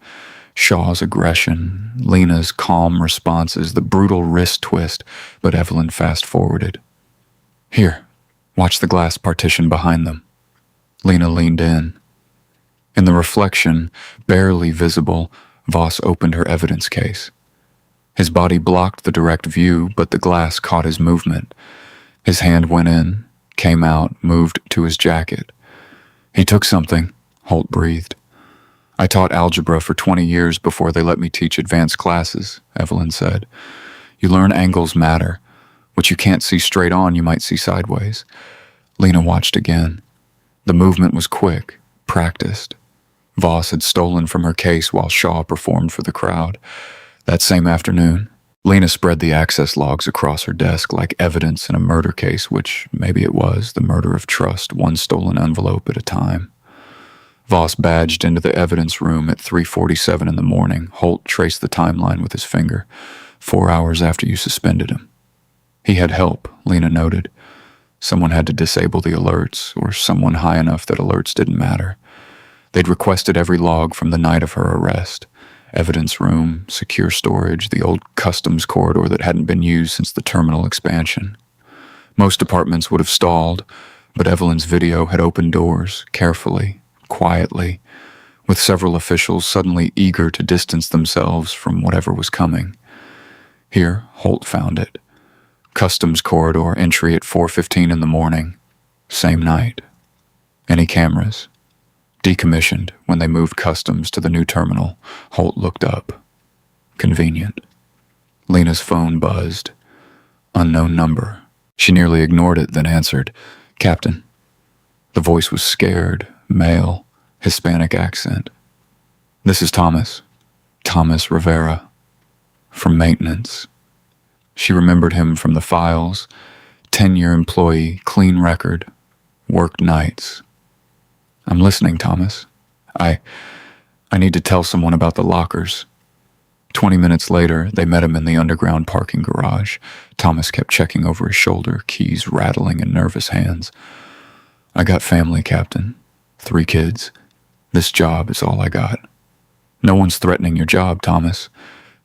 Shaw's aggression, Lena's calm responses, the brutal wrist twist, but Evelyn fast-forwarded. Here, watch the glass partition behind them. Lena leaned in. In the reflection, barely visible, Voss opened her evidence case. His body blocked the direct view, but the glass caught his movement. His hand went in, came out, moved to his jacket. He took something, Holt breathed. I taught algebra for 20 years before they let me teach advanced classes, Evelyn said. You learn angles matter. What you can't see straight on, you might see sideways. Lena watched again. The movement was quick, practiced. Voss had stolen from her case while Shaw performed for the crowd. That same afternoon, Lena spread the access logs across her desk like evidence in a murder case, which maybe it was, the murder of trust, one stolen envelope at a time. Voss badged into the evidence room at 3:47 in the morning. Holt traced the timeline with his finger, 4 hours after you suspended him. He had help, Lena noted. Someone had to disable the alerts, or someone high enough that alerts didn't matter. They'd requested every log from the night of her arrest. Evidence room, secure storage, the old customs corridor that hadn't been used since the terminal expansion. Most departments would have stalled, but Evelyn's video had opened doors, carefully, quietly, with several officials suddenly eager to distance themselves from whatever was coming. Here, Holt found it. Customs corridor entry at 4:15 in the morning. Same night. Any cameras? Decommissioned when they moved customs to the new terminal. Holt looked up. Convenient. Lena's phone buzzed. Unknown number. She nearly ignored it, then answered, Captain. The voice was scared, male, Hispanic accent. This is Thomas. Thomas Rivera. From maintenance. She remembered him from the files. 10-year employee, clean record. Worked nights. I'm listening, Thomas. I need to tell someone about the lockers. 20 minutes later, they met him in the underground parking garage. Thomas kept checking over his shoulder, keys rattling in nervous hands. I got family, Captain. 3 kids. This job is all I got. No one's threatening your job, Thomas.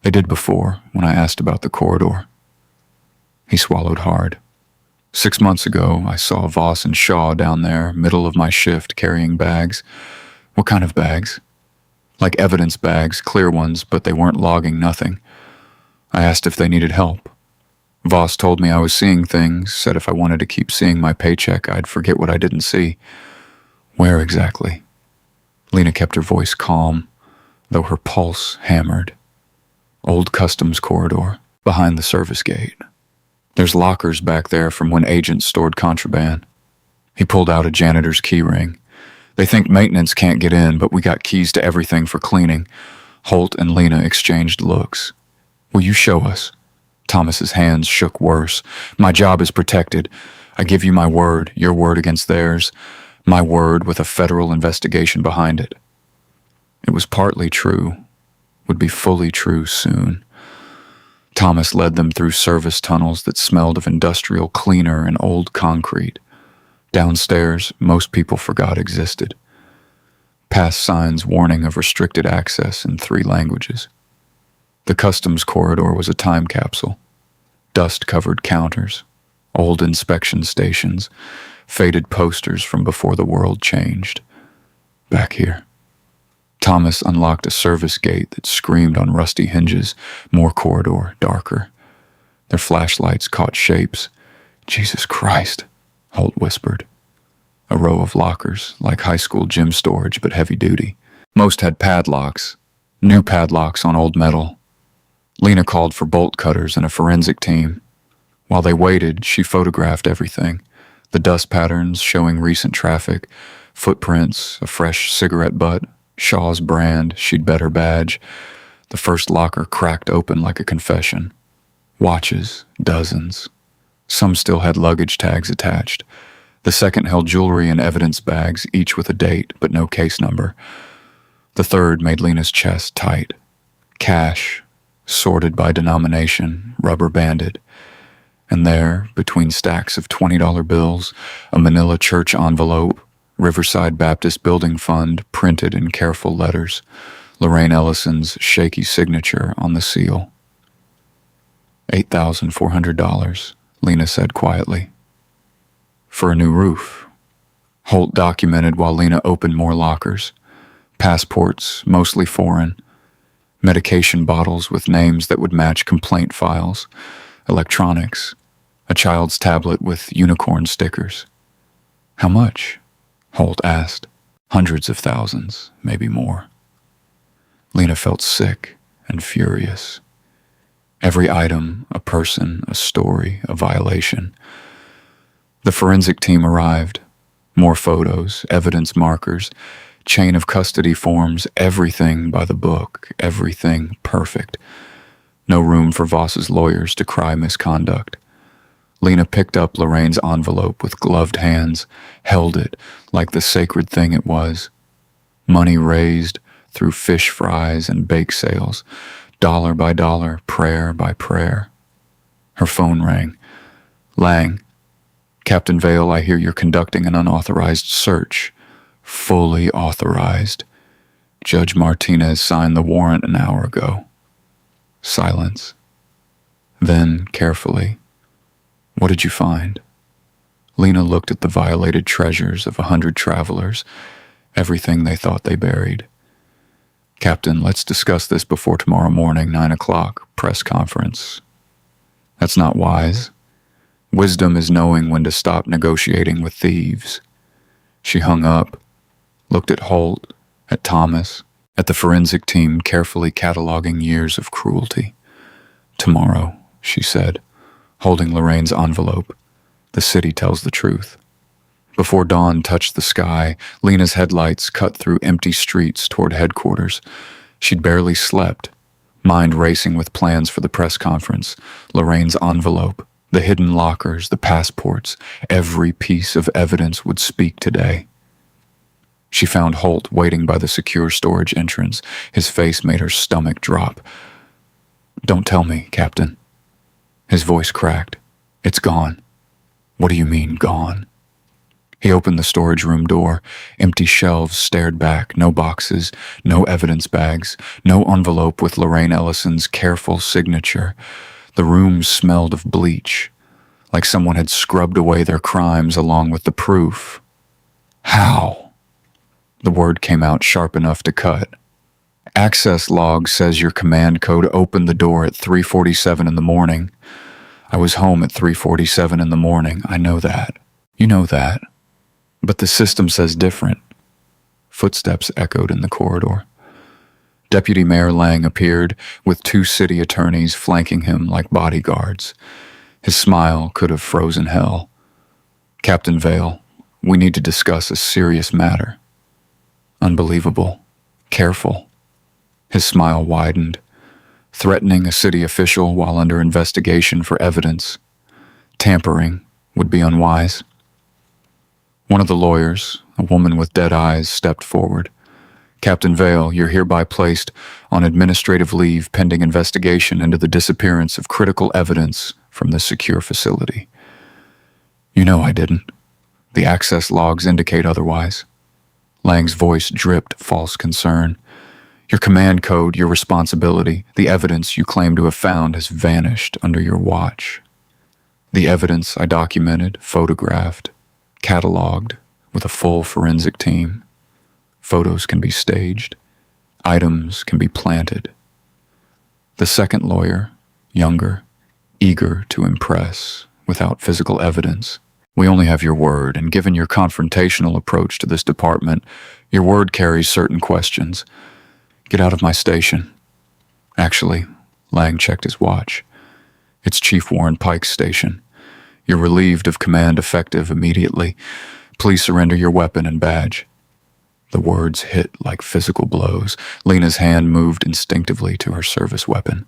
They did before, when I asked about the corridor. He swallowed hard. 6 months ago, I saw Voss and Shaw down there, middle of my shift, carrying bags. What kind of bags? Like evidence bags, clear ones, but they weren't logging nothing. I asked if they needed help. Voss told me I was seeing things, said if I wanted to keep seeing my paycheck, I'd forget what I didn't see. Where exactly? Lena kept her voice calm, though her pulse hammered. Old customs corridor, behind the service gate. There's lockers back there from when agents stored contraband. He pulled out a janitor's key ring. They think maintenance can't get in, but we got keys to everything for cleaning. Holt and Lena exchanged looks. Will you show us? Thomas's hands shook worse. My job is protected. I give you my word, your word against theirs. My word with a federal investigation behind it. It was partly true, would be fully true soon. Thomas led them through service tunnels that smelled of industrial cleaner and old concrete. Downstairs, most people forgot existed. Past signs warning of restricted access in 3 languages. The customs corridor was a time capsule. Dust-covered counters, old inspection stations, faded posters from before the world changed. Back here. Thomas unlocked a service gate that screamed on rusty hinges, more corridor, darker. Their flashlights caught shapes. Jesus Christ, Holt whispered. A row of lockers, like high school gym storage but heavy duty. Most had padlocks, new padlocks on old metal. Lena called for bolt cutters and a forensic team. While they waited, she photographed everything. The dust patterns showing recent traffic, footprints, a fresh cigarette butt, Shaw's brand, she'd bet her badge. The first locker cracked open like a confession. Watches, dozens. Some still had luggage tags attached. The second held jewelry in evidence bags, each with a date, but no case number. The third made Lena's chest tight. Cash, sorted by denomination, rubber banded. And there, between stacks of $20 bills, a manila church envelope, Riverside Baptist Building Fund printed in careful letters, Lorraine Ellison's shaky signature on the seal. $8,400, Lena said quietly. For a new roof. Holt documented while Lena opened more lockers. Passports, mostly foreign. Medication bottles with names that would match complaint files. Electronics. A child's tablet with unicorn stickers. How much? Holt asked. Hundreds of thousands, maybe more. Lena felt sick and furious. Every item, a person, a story, a violation. The forensic team arrived. More photos, evidence markers, chain of custody forms, everything by the book, everything perfect. No room for Voss's lawyers to cry misconduct. Lena picked up Lorraine's envelope with gloved hands, held it like the sacred thing it was. Money raised through fish fries and bake sales, dollar by dollar, prayer by prayer. Her phone rang. Lang. Captain Vale, I hear you're conducting an unauthorized search. Fully authorized. Judge Martinez signed the warrant an hour ago. Silence. Then, carefully, what did you find? Lena looked at the violated treasures of 100 travelers, everything they thought they buried. Captain, let's discuss this before tomorrow morning, 9 o'clock, press conference. That's not wise. Wisdom is knowing when to stop negotiating with thieves. She hung up, looked at Holt, at Thomas, at the forensic team carefully cataloging years of cruelty. Tomorrow, she said, holding Lorraine's envelope. The city tells the truth. Before dawn touched the sky, Lena's headlights cut through empty streets toward headquarters. She'd barely slept, mind racing with plans for the press conference, Lorraine's envelope, the hidden lockers, the passports, every piece of evidence would speak today. She found Holt waiting by the secure storage entrance. His face made her stomach drop. Don't tell me, Captain. His voice cracked. It's gone. What do you mean, gone? He opened the storage room door. Empty shelves stared back, no boxes, no evidence bags, no envelope with Lorraine Ellison's careful signature. The room smelled of bleach, like someone had scrubbed away their crimes along with the proof. How? The word came out sharp enough to cut. Access log says your command code opened the door at 3:47 in the morning. I was home at 3:47 in the morning. I know that. You know that. But the system says different. Footsteps echoed in the corridor. Deputy Mayor Lang appeared, with 2 city attorneys flanking him like bodyguards. His smile could have frozen hell. "Captain Vale, we need to discuss a serious matter." Unbelievable. Careful. His smile widened. Threatening a city official while under investigation for evidence. Tampering would be unwise. One of the lawyers, a woman with dead eyes, stepped forward. "Captain Vale, you're hereby placed on administrative leave pending investigation into the disappearance of critical evidence from this secure facility." "You know I didn't. The access logs indicate otherwise." Lang's voice dripped false concern. "Your command code, your responsibility, the evidence you claim to have found has vanished under your watch." "The evidence I documented, photographed, cataloged with a full forensic team. Photos can be staged. Items can be planted." The second lawyer, younger, eager to impress, without physical evidence. "We only have your word, and given your confrontational approach to this department, your word carries certain questions. Get out of my station." "Actually," Lang checked his watch, "it's Chief Warren Pike's station. You're relieved of command effective immediately. Please surrender your weapon and badge." The words hit like physical blows. Lena's hand moved instinctively to her service weapon.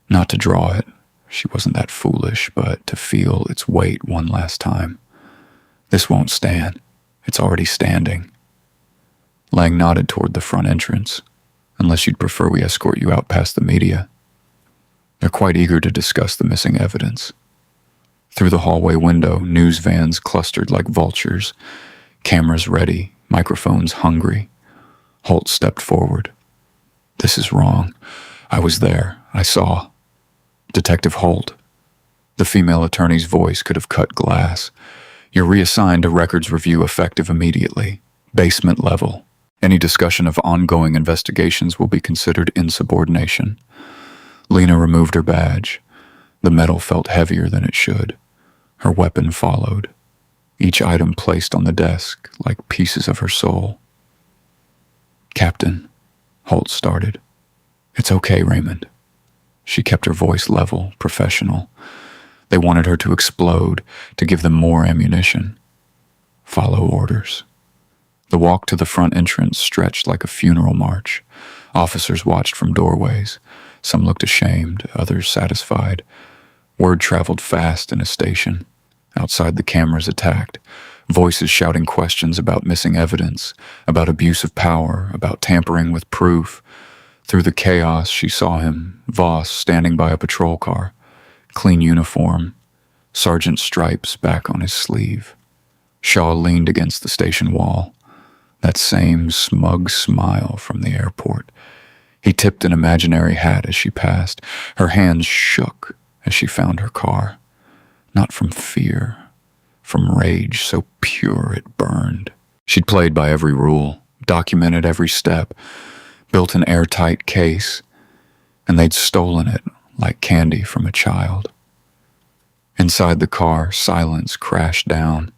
Not to draw it, she wasn't that foolish, but to feel its weight one last time. "This won't stand. It's already standing." Lang nodded toward the front entrance. "Unless you'd prefer we escort you out past the media." They're quite eager to discuss the missing evidence. Through the hallway window, news vans clustered like vultures, cameras ready, microphones hungry. Holt stepped forward. "This is wrong. I was there. I saw." "Detective Holt." The female attorney's voice could have cut glass. "You're reassigned to records review effective immediately. Basement level. Any discussion of ongoing investigations will be considered insubordination." Lena removed her badge. The metal felt heavier than it should. Her weapon followed, each item placed on the desk like pieces of her soul. "Captain," Holt started. "It's okay, Raymond." She kept her voice level, professional. They wanted her to explode, to give them more ammunition. "Follow orders." The walk to the front entrance stretched like a funeral march. Officers watched from doorways. Some looked ashamed, others satisfied. Word traveled fast in a station. Outside, the cameras attacked. Voices shouting questions about missing evidence, about abuse of power, about tampering with proof. Through the chaos, she saw him, Voss, standing by a patrol car. Clean uniform, sergeant stripes back on his sleeve. Shaw leaned against the station wall. That same smug smile from the airport. He tipped an imaginary hat as she passed. Her hands shook as she found her car. Not from fear, from rage so pure it burned. She'd played by every rule, documented every step, built an airtight case, and they'd stolen it like candy from a child. Inside the car, silence crashed down.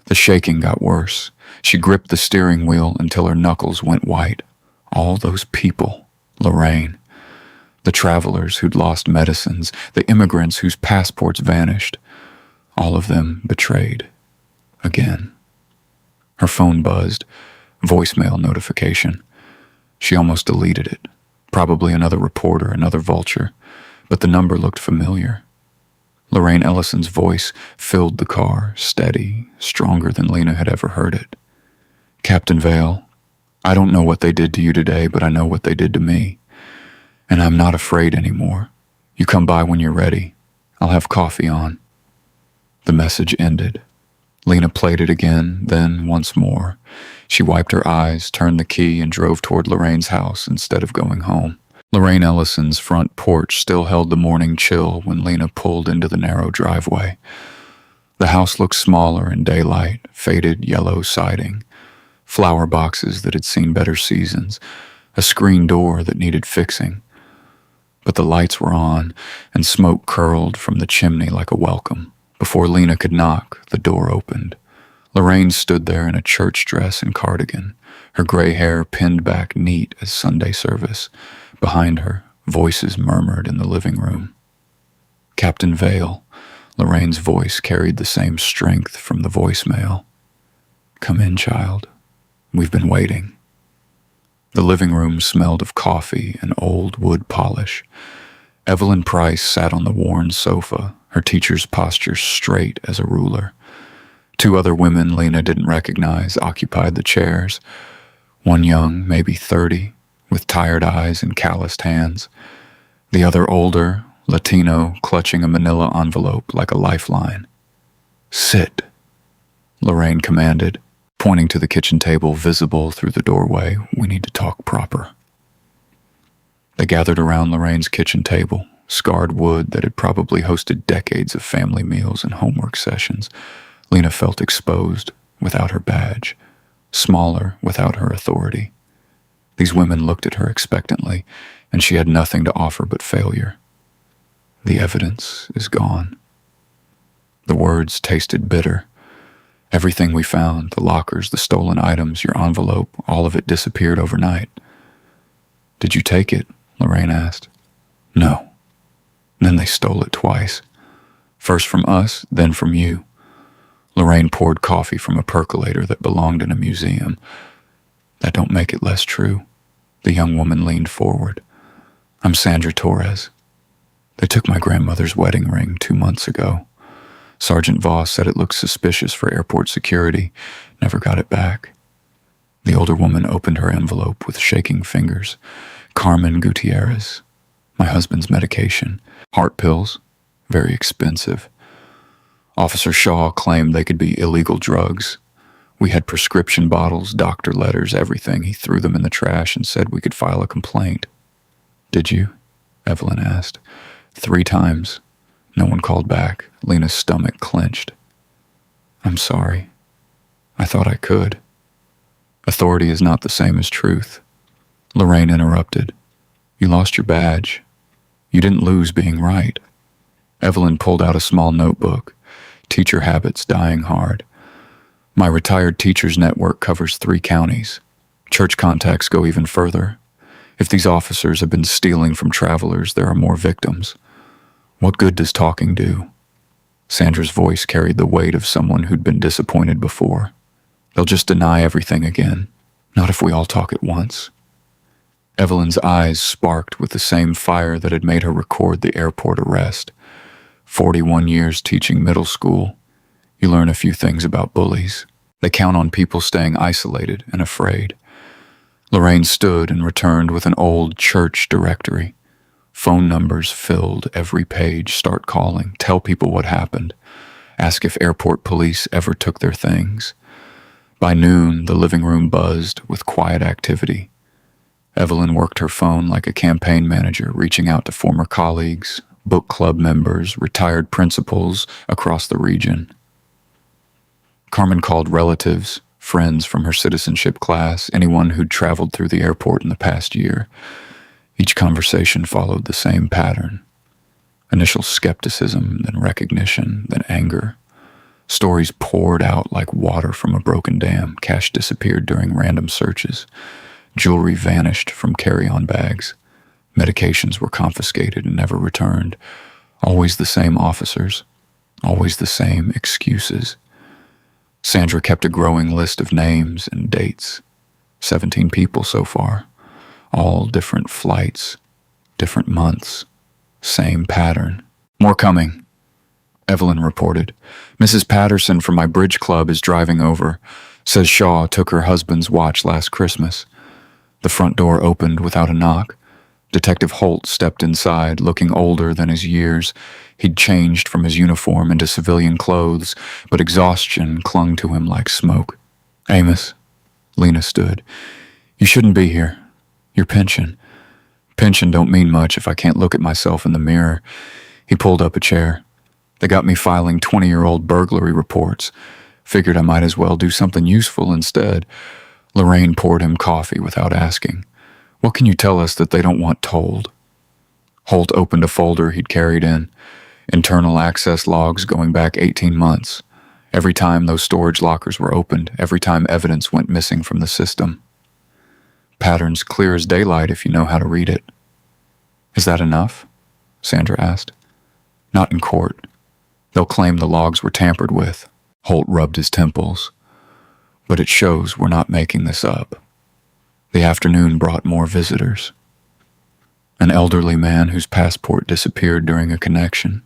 The shaking got worse. She gripped the steering wheel until her knuckles went white. All those people, Lorraine. The travelers who'd lost medicines, the immigrants whose passports vanished. All of them betrayed. Again. Her phone buzzed. Voicemail notification. She almost deleted it. Probably another reporter, another vulture. But the number looked familiar. Lorraine Ellison's voice filled the car, steady, stronger than Lena had ever heard it. "Captain Vale, I don't know what they did to you today, but I know what they did to me. And I'm not afraid anymore. You come by when you're ready. I'll have coffee on." The message ended. Lena played it again, then once more. She wiped her eyes, turned the key, and drove toward Lorraine's house instead of going home. Lorraine Ellison's front porch still held the morning chill when Lena pulled into the narrow driveway. The house looked smaller in daylight, faded yellow siding, flower boxes that had seen better seasons, a screen door that needed fixing. But the lights were on, and smoke curled from the chimney like a welcome. Before Lena could knock, the door opened. Lorraine stood there in a church dress and cardigan, her gray hair pinned back neat as Sunday service. Behind her, voices murmured in the living room. Captain Vale. Lorraine's voice carried the same strength from the voicemail. Come in, child. We've been waiting. The living room smelled of coffee and old wood polish. Evelyn Price sat on the worn sofa, her teacher's posture straight as a ruler. Two other women Lena didn't recognize occupied the chairs. One young, maybe 30, with tired eyes and calloused hands. The other older, Latino, clutching a manila envelope like a lifeline. Sit, Lorraine commanded, pointing to the kitchen table visible through the doorway. We need to talk proper. They gathered around Lorraine's kitchen table, scarred wood that had probably hosted decades of family meals and homework sessions. Lena felt exposed without her badge, smaller without her authority. These women looked at her expectantly, and she had nothing to offer but failure. The evidence is gone. The words tasted bitter. Everything we found, the lockers, the stolen items, your envelope, all of it disappeared overnight. Did you take it? Lorraine asked. No. Then they stole it twice. First from us, then from you. Lorraine poured coffee from a percolator that belonged in a museum. That don't make it less true. The young woman leaned forward. I'm Sandra Torres. They took my grandmother's wedding ring 2 months ago. Sergeant Voss said it looked suspicious for airport security. Never got it back. The older woman opened her envelope with shaking fingers. Carmen Gutierrez. My husband's medication. Heart pills. Very expensive. Officer Shaw claimed they could be illegal drugs. We had prescription bottles, doctor letters, everything. He threw them in the trash and said we could file a complaint. Did you? Evelyn asked. 3 times. No one called back. Lena's stomach clenched. I'm sorry. I thought I could. Authority is not the same as truth. Lorraine interrupted. You lost your badge. You didn't lose being right. Evelyn pulled out a small notebook. Teacher habits dying hard. My retired teachers network covers 3 counties. Church contacts go even further. If these officers have been stealing from travelers, there are more victims. What good does talking do? Sandra's voice carried the weight of someone who'd been disappointed before. They'll just deny everything again. Not if we all talk at once. Evelyn's eyes sparked with the same fire that had made her record the airport arrest. 41 years teaching middle school. You learn a few things about bullies. They count on people staying isolated and afraid. Lorraine stood and returned with an old church directory. Phone numbers filled every page. Start calling. Tell people what happened. Ask if airport police ever took their things. By noon, the living room buzzed with quiet activity. Evelyn worked her phone like a campaign manager, reaching out to former colleagues, book club members, retired principals across the region. Carmen called relatives, friends from her citizenship class, anyone who'd traveled through the airport in the past year. Each conversation followed the same pattern. Initial skepticism, then recognition, then anger. Stories poured out like water from a broken dam. Cash disappeared during random searches. Jewelry vanished from carry-on bags. Medications were confiscated and never returned. Always the same officers. Always the same excuses. Sandra kept a growing list of names and dates. 17 people so far. All different flights, different months. Same pattern. More coming, Evelyn reported. Mrs. Patterson from my bridge club is driving over. Says Shaw took her husband's watch last Christmas. The front door opened without a knock. Detective Holt stepped inside, looking older than his years. He'd changed from his uniform into civilian clothes, but exhaustion clung to him like smoke. Amos, Lena stood. You shouldn't be here. Your pension. Pension don't mean much if I can't look at myself in the mirror. He pulled up a chair. They got me filing 20-year-old burglary reports. Figured I might as well do something useful instead. Lorraine poured him coffee without asking. What can you tell us that they don't want told? Holt opened a folder he'd carried in. Internal access logs going back 18 months. Every time those storage lockers were opened, every time evidence went missing from the system. Patterns clear as daylight if you know how to read it. Is that enough? Sandra asked. Not in court. They'll claim the logs were tampered with. Holt rubbed his temples. But it shows we're not making this up. The afternoon brought more visitors. An elderly man whose passport disappeared during a connection.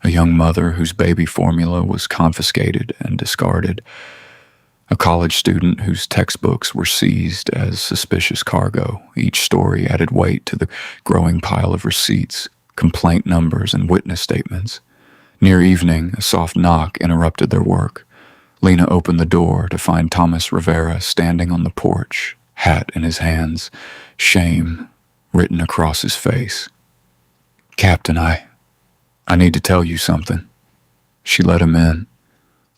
A young mother whose baby formula was confiscated and discarded. A college student whose textbooks were seized as suspicious cargo. Each story added weight to the growing pile of receipts, complaint numbers, and witness statements. Near evening, a soft knock interrupted their work. Lena opened the door to find Thomas Rivera standing on the porch, hat in his hands, shame written across his face. Captain, I need to tell you something. She let him in.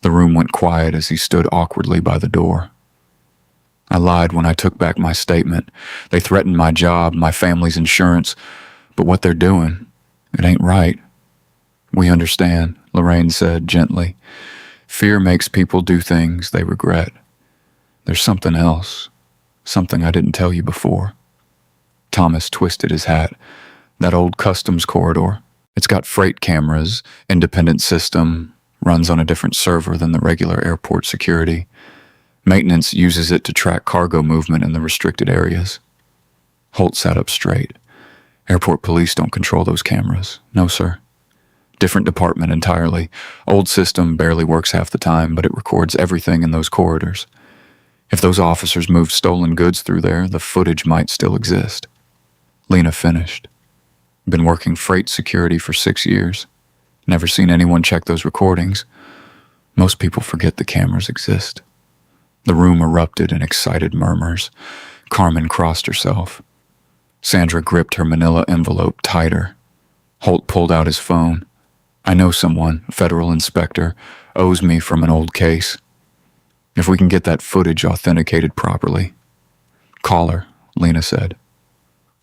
The room went quiet as he stood awkwardly by the door. I lied when I took back my statement. They threatened my job, my family's insurance, but what they're doing, it ain't right. We understand, Lorraine said gently. Fear makes people do things they regret. There's something else, something I didn't tell you before. Thomas twisted his hat. That old customs corridor. It's got freight cameras, independent system, runs on a different server than the regular airport security. Maintenance uses it to track cargo movement in the restricted areas. Holt sat up straight. Airport police don't control those cameras. No, sir. Different department entirely. Old system barely works half the time, but it records everything in those corridors. If those officers moved stolen goods through there, the footage might still exist. Lena finished. Been working freight security for 6 years. Never seen anyone check those recordings. Most people forget the cameras exist. The room erupted in excited murmurs. Carmen crossed herself. Sandra gripped her manila envelope tighter. Holt pulled out his phone. I know someone, a federal inspector, owes me from an old case. If we can get that footage authenticated properly. Call her, Lena said.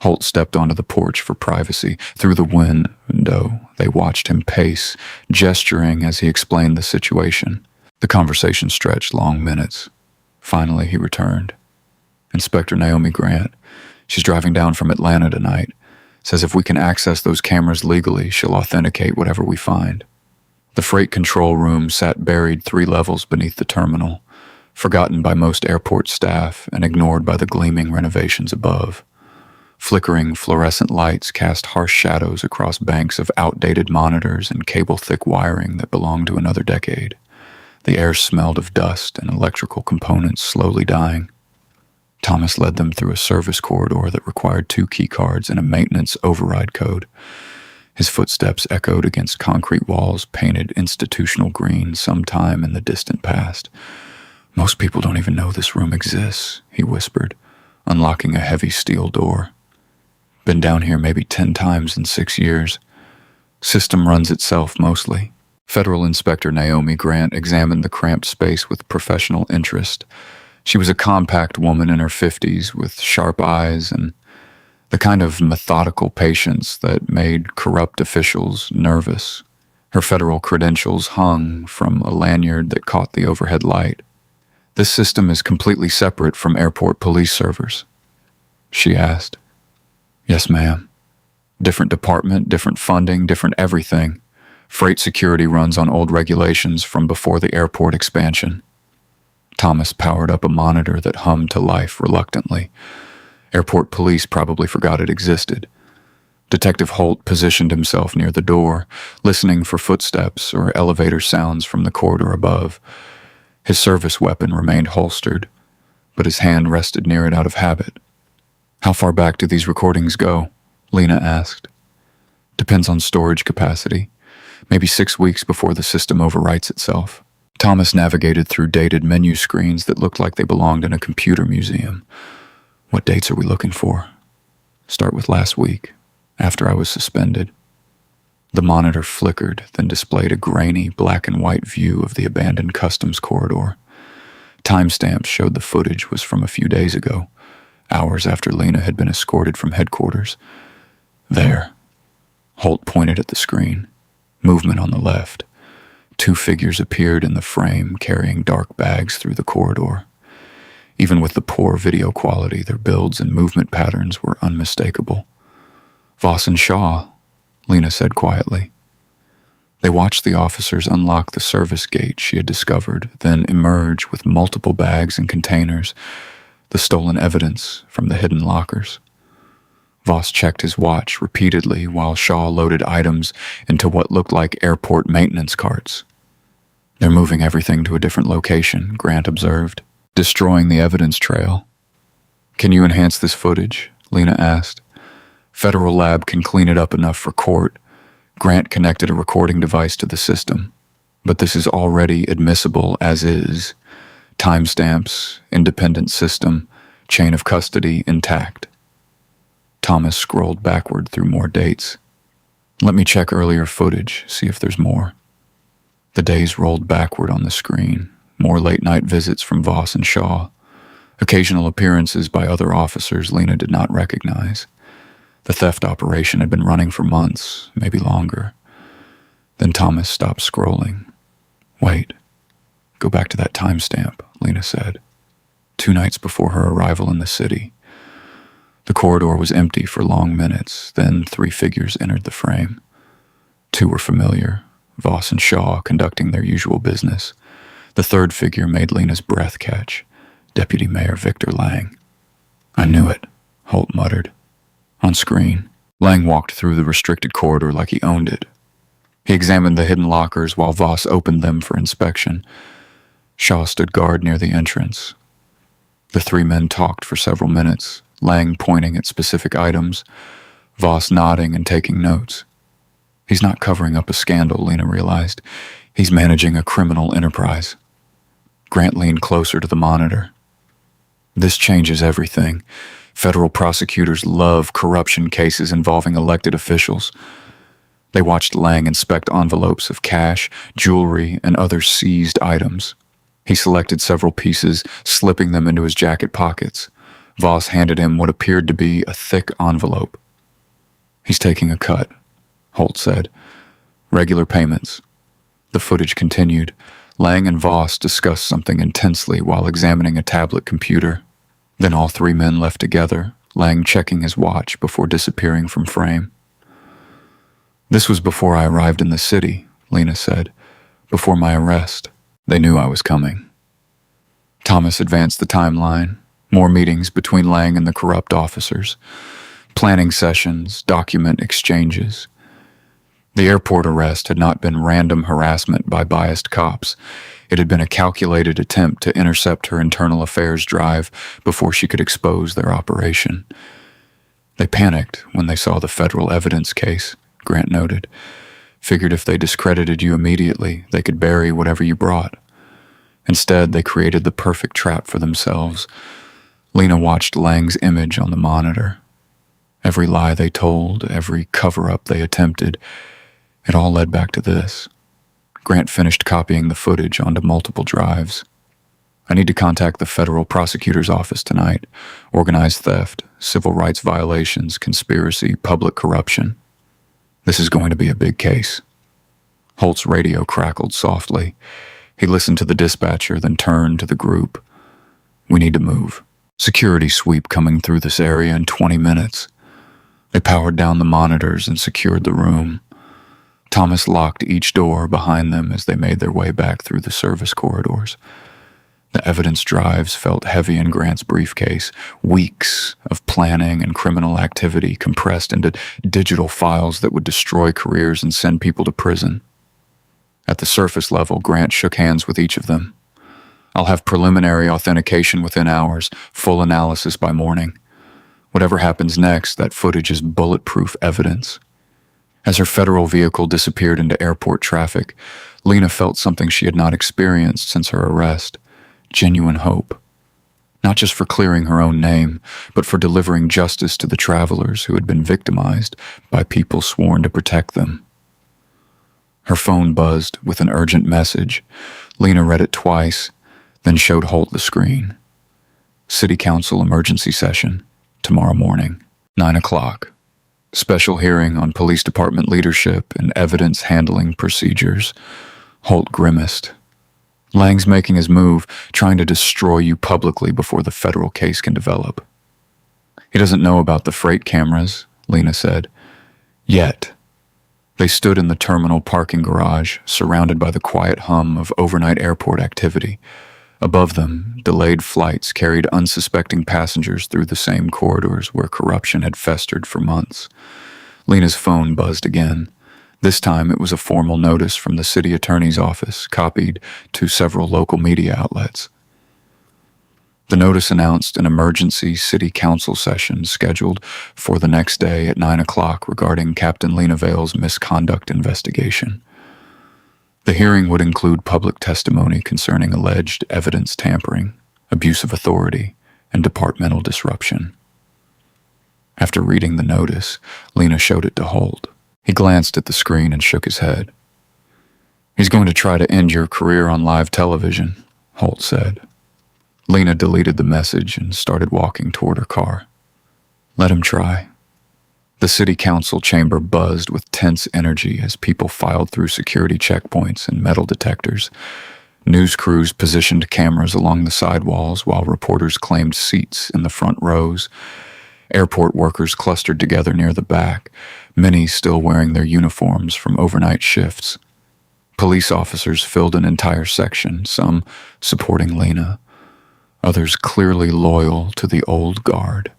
Holt stepped onto the porch for privacy. Through the window, they watched him pace, gesturing as he explained the situation. The conversation stretched long minutes. Finally, he returned. Inspector Naomi Grant. She's driving down from Atlanta tonight. Says if we can access those cameras legally, she'll authenticate whatever we find. The freight control room sat buried 3 levels beneath the terminal, forgotten by most airport staff and ignored by the gleaming renovations above. Flickering fluorescent lights cast harsh shadows across banks of outdated monitors and cable-thick wiring that belonged to another decade. The air smelled of dust and electrical components slowly dying. Thomas led them through a service corridor that required 2 key cards and a maintenance override code. His footsteps echoed against concrete walls painted institutional green sometime in the distant past. Most people don't even know this room exists, he whispered, unlocking a heavy steel door. Been down here maybe 10 times in 6 years. System runs itself mostly. Federal Inspector Naomi Grant examined the cramped space with professional interest. She was a compact woman in her 50s with sharp eyes and the kind of methodical patience that made corrupt officials nervous. Her federal credentials hung from a lanyard that caught the overhead light. This system is completely separate from airport police servers, she asked. Yes, ma'am. Different department, different funding, different everything. Freight security runs on old regulations from before the airport expansion. Thomas powered up a monitor that hummed to life reluctantly. Airport police probably forgot it existed. Detective Holt positioned himself near the door, listening for footsteps or elevator sounds from the corridor above. His service weapon remained holstered, but his hand rested near it out of habit. How far back do these recordings go? Lena asked. Depends on storage capacity. Maybe 6 weeks before the system overwrites itself. Thomas navigated through dated menu screens that looked like they belonged in a computer museum. What dates are we looking for? Start with last week, after I was suspended. The monitor flickered, then displayed a grainy black and white view of the abandoned customs corridor. Timestamps showed the footage was from a few days ago, hours after Lena had been escorted from headquarters. There. Holt pointed at the screen. Movement on the left. Two figures appeared in the frame, carrying dark bags through the corridor. Even with the poor video quality, their builds and movement patterns were unmistakable. "Voss and Shaw," Lena said quietly. They watched the officers unlock the service gate she had discovered, then emerge with multiple bags and containers, the stolen evidence from the hidden lockers. Voss checked his watch repeatedly while Shaw loaded items into what looked like airport maintenance carts. "They're moving everything to a different location," Grant observed, "destroying the evidence trail." "Can you enhance this footage?" Lena asked. "Federal lab can clean it up enough for court." Grant connected a recording device to the system. "But this is already admissible as is. Timestamps, independent system, chain of custody intact." Thomas scrolled backward through more dates. "Let me check earlier footage, see if there's more." The days rolled backward on the screen. More late-night visits from Voss and Shaw. Occasional appearances by other officers Lena did not recognize. The theft operation had been running for months, maybe longer. Then Thomas stopped scrolling. "Wait. Go back to that timestamp," Lena said. 2 nights before her arrival in the city. The corridor was empty for long minutes, then 3 figures entered the frame. 2 were familiar, Voss and Shaw conducting their usual business. The 3rd figure made Lena's breath catch, Deputy Mayor Victor Lang. "I knew it," Holt muttered. On screen, Lang walked through the restricted corridor like he owned it. He examined the hidden lockers while Voss opened them for inspection. Shaw stood guard near the entrance. The 3 men talked for several minutes, Lang pointing at specific items, Voss nodding and taking notes. He's not covering up a scandal, Lena realized. He's managing a criminal enterprise. Grant leaned closer to the monitor. "This changes everything. Federal prosecutors love corruption cases involving elected officials." They watched Lang inspect envelopes of cash, jewelry, and other seized items. He selected several pieces, slipping them into his jacket pockets. Voss handed him what appeared to be a thick envelope. "He's taking a cut," Holt said. "Regular payments." The footage continued. Lang and Voss discussed something intensely while examining a tablet computer. Then all 3 men left together, Lang checking his watch before disappearing from frame. "This was before I arrived in the city," Lena said. "Before my arrest. They knew I was coming." Thomas advanced the timeline. More meetings between Lang and the corrupt officers. Planning sessions, document exchanges. The airport arrest had not been random harassment by biased cops. It had been a calculated attempt to intercept her internal affairs drive before she could expose their operation. "They panicked when they saw the federal evidence case," Grant noted. "Figured if they discredited you immediately, they could bury whatever you brought. Instead, they created the perfect trap for themselves." Lena watched Lang's image on the monitor. Every lie they told, every cover-up they attempted, it all led back to this. Grant finished copying the footage onto multiple drives. "I need to contact the federal prosecutor's office tonight. Organized theft, civil rights violations, conspiracy, public corruption. This is going to be a big case." Holt's radio crackled softly. He listened to the dispatcher, then turned to the group. "We need to move. Security sweep coming through this area in 20 minutes. They powered down the monitors and secured the room. Thomas locked each door behind them as they made their way back through the service corridors. The evidence drives felt heavy in Grant's briefcase, weeks of planning and criminal activity compressed into digital files that would destroy careers and send people to prison. At the surface level, Grant shook hands with each of them. "I'll have preliminary authentication within hours, full analysis by morning. Whatever happens next, that footage is bulletproof evidence." As her federal vehicle disappeared into airport traffic, Lena felt something she had not experienced since her arrest: genuine hope. Not just for clearing her own name, but for delivering justice to the travelers who had been victimized by people sworn to protect them. Her phone buzzed with an urgent message. Lena read it twice, then showed Holt the screen. "City Council emergency session, tomorrow morning, 9 o'clock. Special hearing on police department leadership and evidence handling procedures. Holt grimaced. Lang's making his move, trying to destroy you publicly before the federal case can develop. He doesn't know about the freight cameras, Lena said. Yet. They stood in the terminal parking garage, surrounded by the quiet hum of overnight airport activity. Above them, delayed flights carried unsuspecting passengers through the same corridors where corruption had festered for months. Lena's phone buzzed again. This time it was a formal notice from the city attorney's office, copied to several local media outlets. The notice announced an emergency city council session scheduled for the next day at 9 o'clock regarding Captain Lena Vale's misconduct investigation. The hearing would include public testimony concerning alleged evidence tampering, abuse of authority, and departmental disruption. After reading the notice, Lena showed it to Holt. He glanced at the screen and shook his head. "He's going to try to end your career on live television," Holt said. Lena deleted the message and started walking toward her car. Let him try. The city council chamber buzzed with tense energy as people filed through security checkpoints and metal detectors. News crews positioned cameras along the sidewalls while reporters claimed seats in the front rows. Airport workers clustered together near the back, many still wearing their uniforms from overnight shifts. Police officers filled an entire section, some supporting Lena, others clearly loyal to the old guard.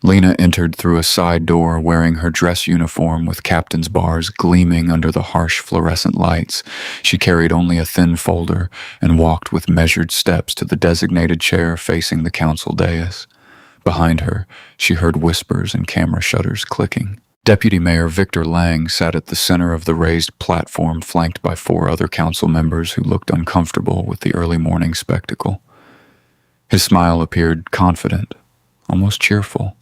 Lena entered through a side door wearing her dress uniform with captain's bars gleaming under the harsh fluorescent lights. She carried only a thin folder and walked with measured steps to the designated chair facing the council dais. Behind her, she heard whispers and camera shutters clicking. Deputy Mayor Victor Lang sat at the center of the raised platform, flanked by 4 other council members who looked uncomfortable with the early morning spectacle. His smile appeared confident, almost cheerful,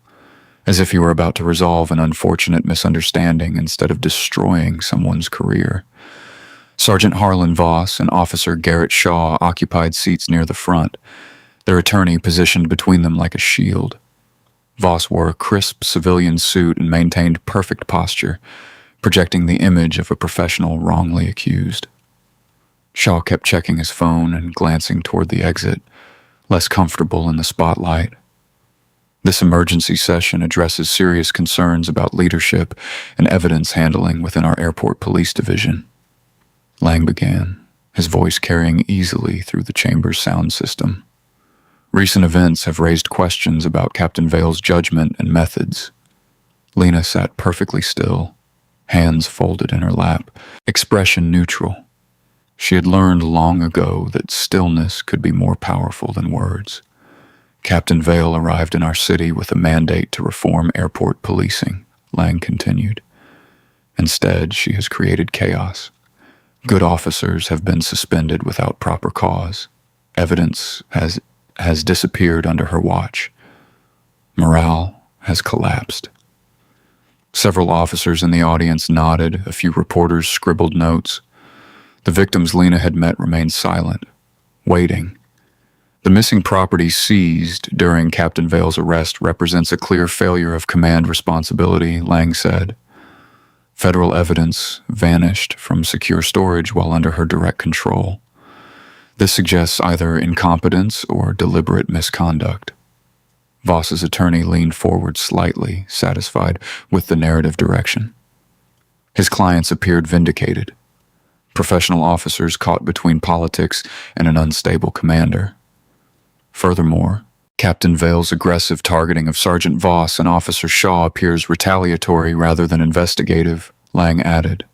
as if he were about to resolve an unfortunate misunderstanding instead of destroying someone's career. Sergeant Harlan Voss and Officer Garrett Shaw occupied seats near the front, their attorney positioned between them like a shield. Voss wore a crisp civilian suit and maintained perfect posture, projecting the image of a professional wrongly accused. Shaw kept checking his phone and glancing toward the exit, less comfortable in the spotlight. This emergency session addresses serious concerns about leadership and evidence handling within our airport police division. Lang began, his voice carrying easily through the chamber's sound system. Recent events have raised questions about Captain Vale's judgment and methods. Lena sat perfectly still, hands folded in her lap, expression neutral. She had learned long ago that stillness could be more powerful than words. Captain Vale arrived in our city with a mandate to reform airport policing, Lang continued. Instead, she has created chaos. Good officers have been suspended without proper cause. Evidence has disappeared under her watch. Morale has collapsed. Several officers in the audience nodded, a few reporters scribbled notes. The victims Lena had met remained silent, waiting. The missing property seized during Captain Vale's arrest represents a clear failure of command responsibility, Lang said. Federal evidence vanished from secure storage while under her direct control. This suggests either incompetence or deliberate misconduct. Voss's attorney leaned forward slightly, satisfied with the narrative direction. His clients appeared vindicated. Professional officers caught between politics and an unstable commander. Furthermore, Captain Vale's aggressive targeting of Sergeant Voss and Officer Shaw appears retaliatory rather than investigative, Lang added.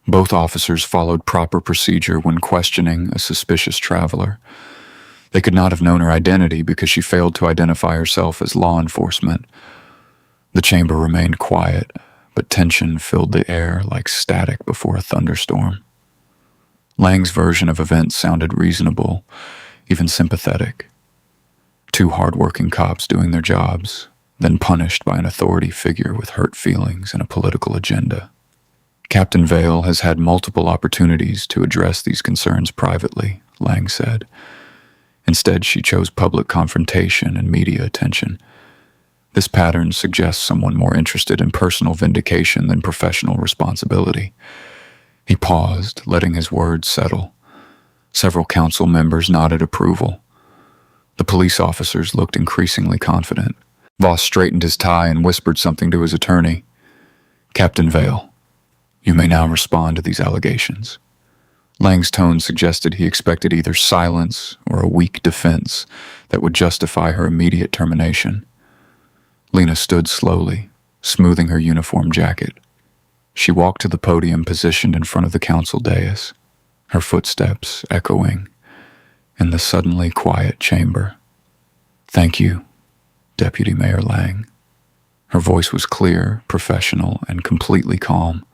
Both officers followed proper procedure when questioning a suspicious traveler. They could not have known her identity because she failed to identify herself as law enforcement. The chamber remained quiet, but tension filled the air like static before a thunderstorm. Lang's version of events sounded reasonable, even sympathetic. 2 hard-working cops doing their jobs, then punished by an authority figure with hurt feelings and a political agenda. Captain Vale has had multiple opportunities to address these concerns privately, Lang said. Instead, she chose public confrontation and media attention. This pattern suggests someone more interested in personal vindication than professional responsibility. He paused, letting his words settle. Several council members nodded approval. The police officers looked increasingly confident. Voss straightened his tie and whispered something to his attorney. "Captain Vale, you may now respond to these allegations." Lang's tone suggested he expected either silence or a weak defense that would justify her immediate termination. Lena stood slowly, smoothing her uniform jacket. She walked to the podium positioned in front of the council dais, her footsteps echoing in the suddenly quiet chamber. "Thank you, Deputy Mayor Lang." Her voice was clear, professional, and completely calm.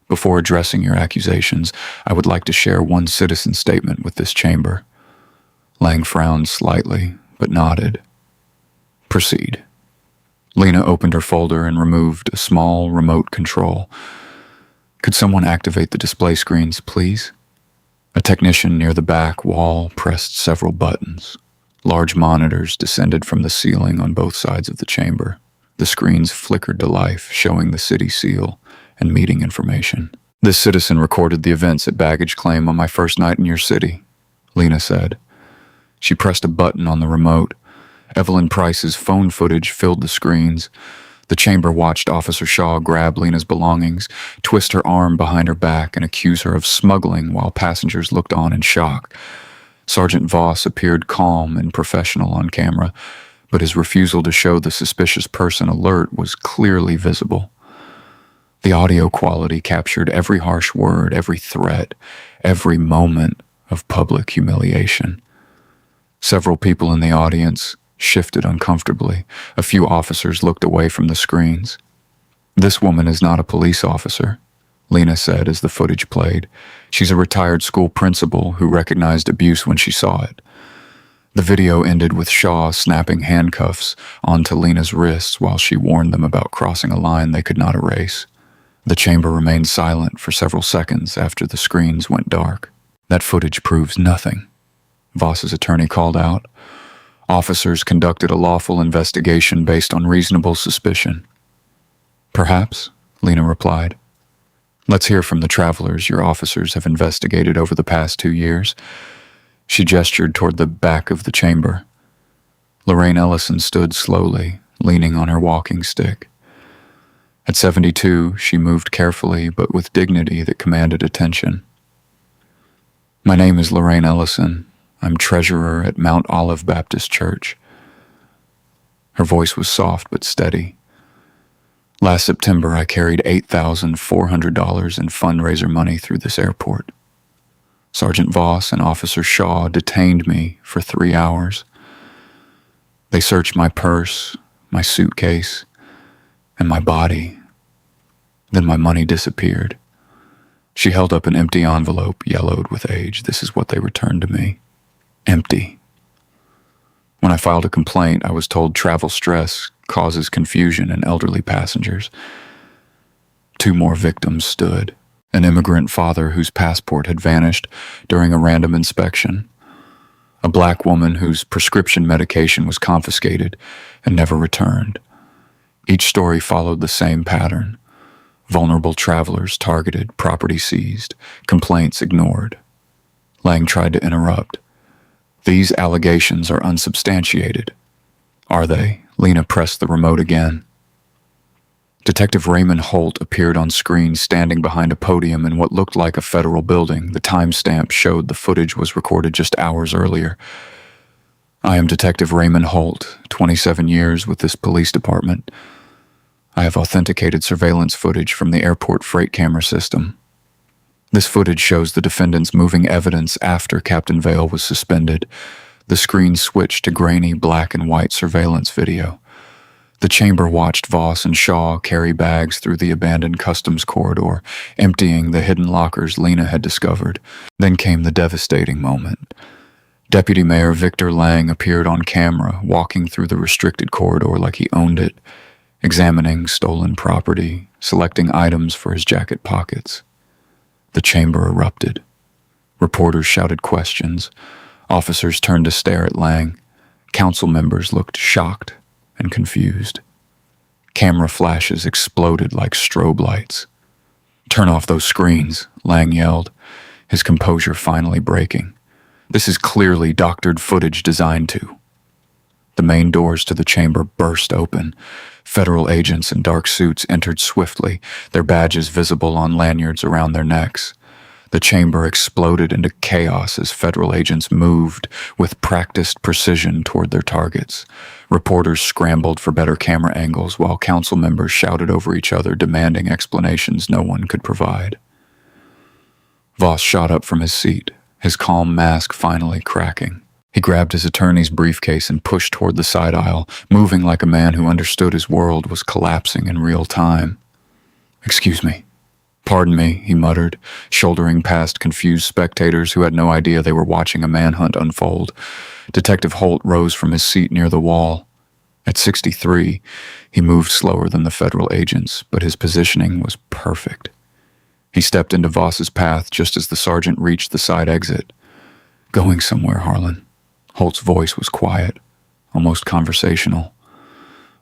"Before addressing your accusations, I would like to share one citizen statement with this chamber." Lang frowned slightly, but nodded. "Proceed." Lena opened her folder and removed a small remote control. "Could someone activate the display screens, please?" A technician near the back wall pressed several buttons. Large monitors descended from the ceiling on both sides of the chamber. The screens flickered to life, showing the city seal and meeting information. "This citizen recorded the events at baggage claim on my first night in your city," Lena said. She pressed a button on the remote. Evelyn Price's phone footage filled the screens. The chamber watched Officer Shaw grab Lena's belongings, twist her arm behind her back, and accuse her of smuggling while passengers looked on in shock. Sergeant Voss appeared calm and professional on camera, but his refusal to show the suspicious person alert was clearly visible. The audio quality captured every harsh word, every threat, every moment of public humiliation. Several people in the audience shifted uncomfortably. A few officers looked away from the screens. "This woman is not a police officer," Lena said as the footage played. "She's a retired school principal who recognized abuse when she saw it." The video ended with Shaw snapping handcuffs onto Lena's wrists while she warned them about crossing a line they could not erase. The chamber remained silent for several seconds after the screens went dark. "That footage proves nothing," Voss's attorney called out. "Officers conducted a lawful investigation based on reasonable suspicion." "Perhaps," Lena replied. "Let's hear from the travelers your officers have investigated over the past 2 years." She gestured toward the back of the chamber. Lorraine Ellison stood slowly, leaning on her walking stick. At 72, she moved carefully but with dignity that commanded attention. "My name is Lorraine Ellison. I'm treasurer at Mount Olive Baptist Church." Her voice was soft but steady. "Last September, I carried $8,400 in fundraiser money through this airport. Sergeant Voss and Officer Shaw detained me for 3 hours. They searched my purse, my suitcase, and my body. Then my money disappeared." She held up an empty envelope, yellowed with age. "This is what they returned to me. Empty. When I filed a complaint, I was told travel stress causes confusion in elderly passengers." 2 more victims stood. An immigrant father whose passport had vanished during a random inspection. A black woman whose prescription medication was confiscated and never returned. Each story followed the same pattern. Vulnerable travelers targeted, property seized, complaints ignored. Lang tried to interrupt. "These allegations are unsubstantiated." "Are they?" Lena pressed the remote again. Detective Raymond Holt appeared on screen standing behind a podium in what looked like a federal building. The timestamp showed the footage was recorded just hours earlier. "I am Detective Raymond Holt, 27 years with this police department. I have authenticated surveillance footage from the airport freight camera system. This footage shows the defendants moving evidence after Captain Vale was suspended. The screen switched to grainy black and white surveillance video. The chamber watched Voss and Shaw carry bags through the abandoned customs corridor, emptying the hidden lockers Lena had discovered. Then came the devastating moment. Deputy Mayor Victor Lang appeared on camera, walking through the restricted corridor like he owned it, examining stolen property, selecting items for his jacket pockets. The chamber erupted. Reporters shouted questions. Officers turned to stare at Lang. Council members looked shocked and confused. Camera flashes exploded like strobe lights. "Turn off those screens," Lang yelled, his composure finally breaking. "This is clearly doctored footage designed to." The main doors to the chamber burst open. Federal agents in dark suits entered swiftly, their badges visible on lanyards around their necks. The chamber exploded into chaos as federal agents moved with practiced precision toward their targets. Reporters scrambled for better camera angles while council members shouted over each other, demanding explanations no one could provide. Voss shot up from his seat, his calm mask finally cracking. He grabbed his attorney's briefcase and pushed toward the side aisle, moving like a man who understood his world was collapsing in real time. "Excuse me." "Pardon me," he muttered, shouldering past confused spectators who had no idea they were watching a manhunt unfold. Detective Holt rose from his seat near the wall. At 63, he moved slower than the federal agents, but his positioning was perfect. He stepped into Voss's path just as the sergeant reached the side exit. "Going somewhere, Harlan." Holt's voice was quiet, almost conversational.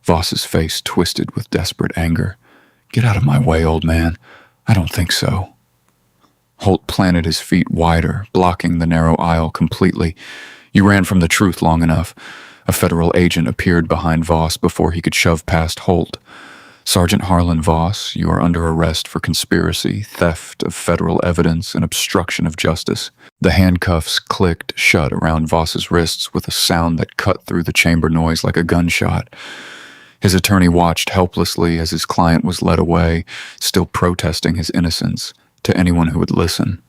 Voss's face twisted with desperate anger. "Get out of my way, old man. I don't think so." Holt planted his feet wider, blocking the narrow aisle completely. "You ran from the truth long enough." A federal agent appeared behind Voss before he could shove past Holt. "Sergeant Harlan Voss, you are under arrest for conspiracy, theft of federal evidence, and obstruction of justice." The handcuffs clicked shut around Voss's wrists with a sound that cut through the chamber noise like a gunshot. His attorney watched helplessly as his client was led away, still protesting his innocence to anyone who would listen.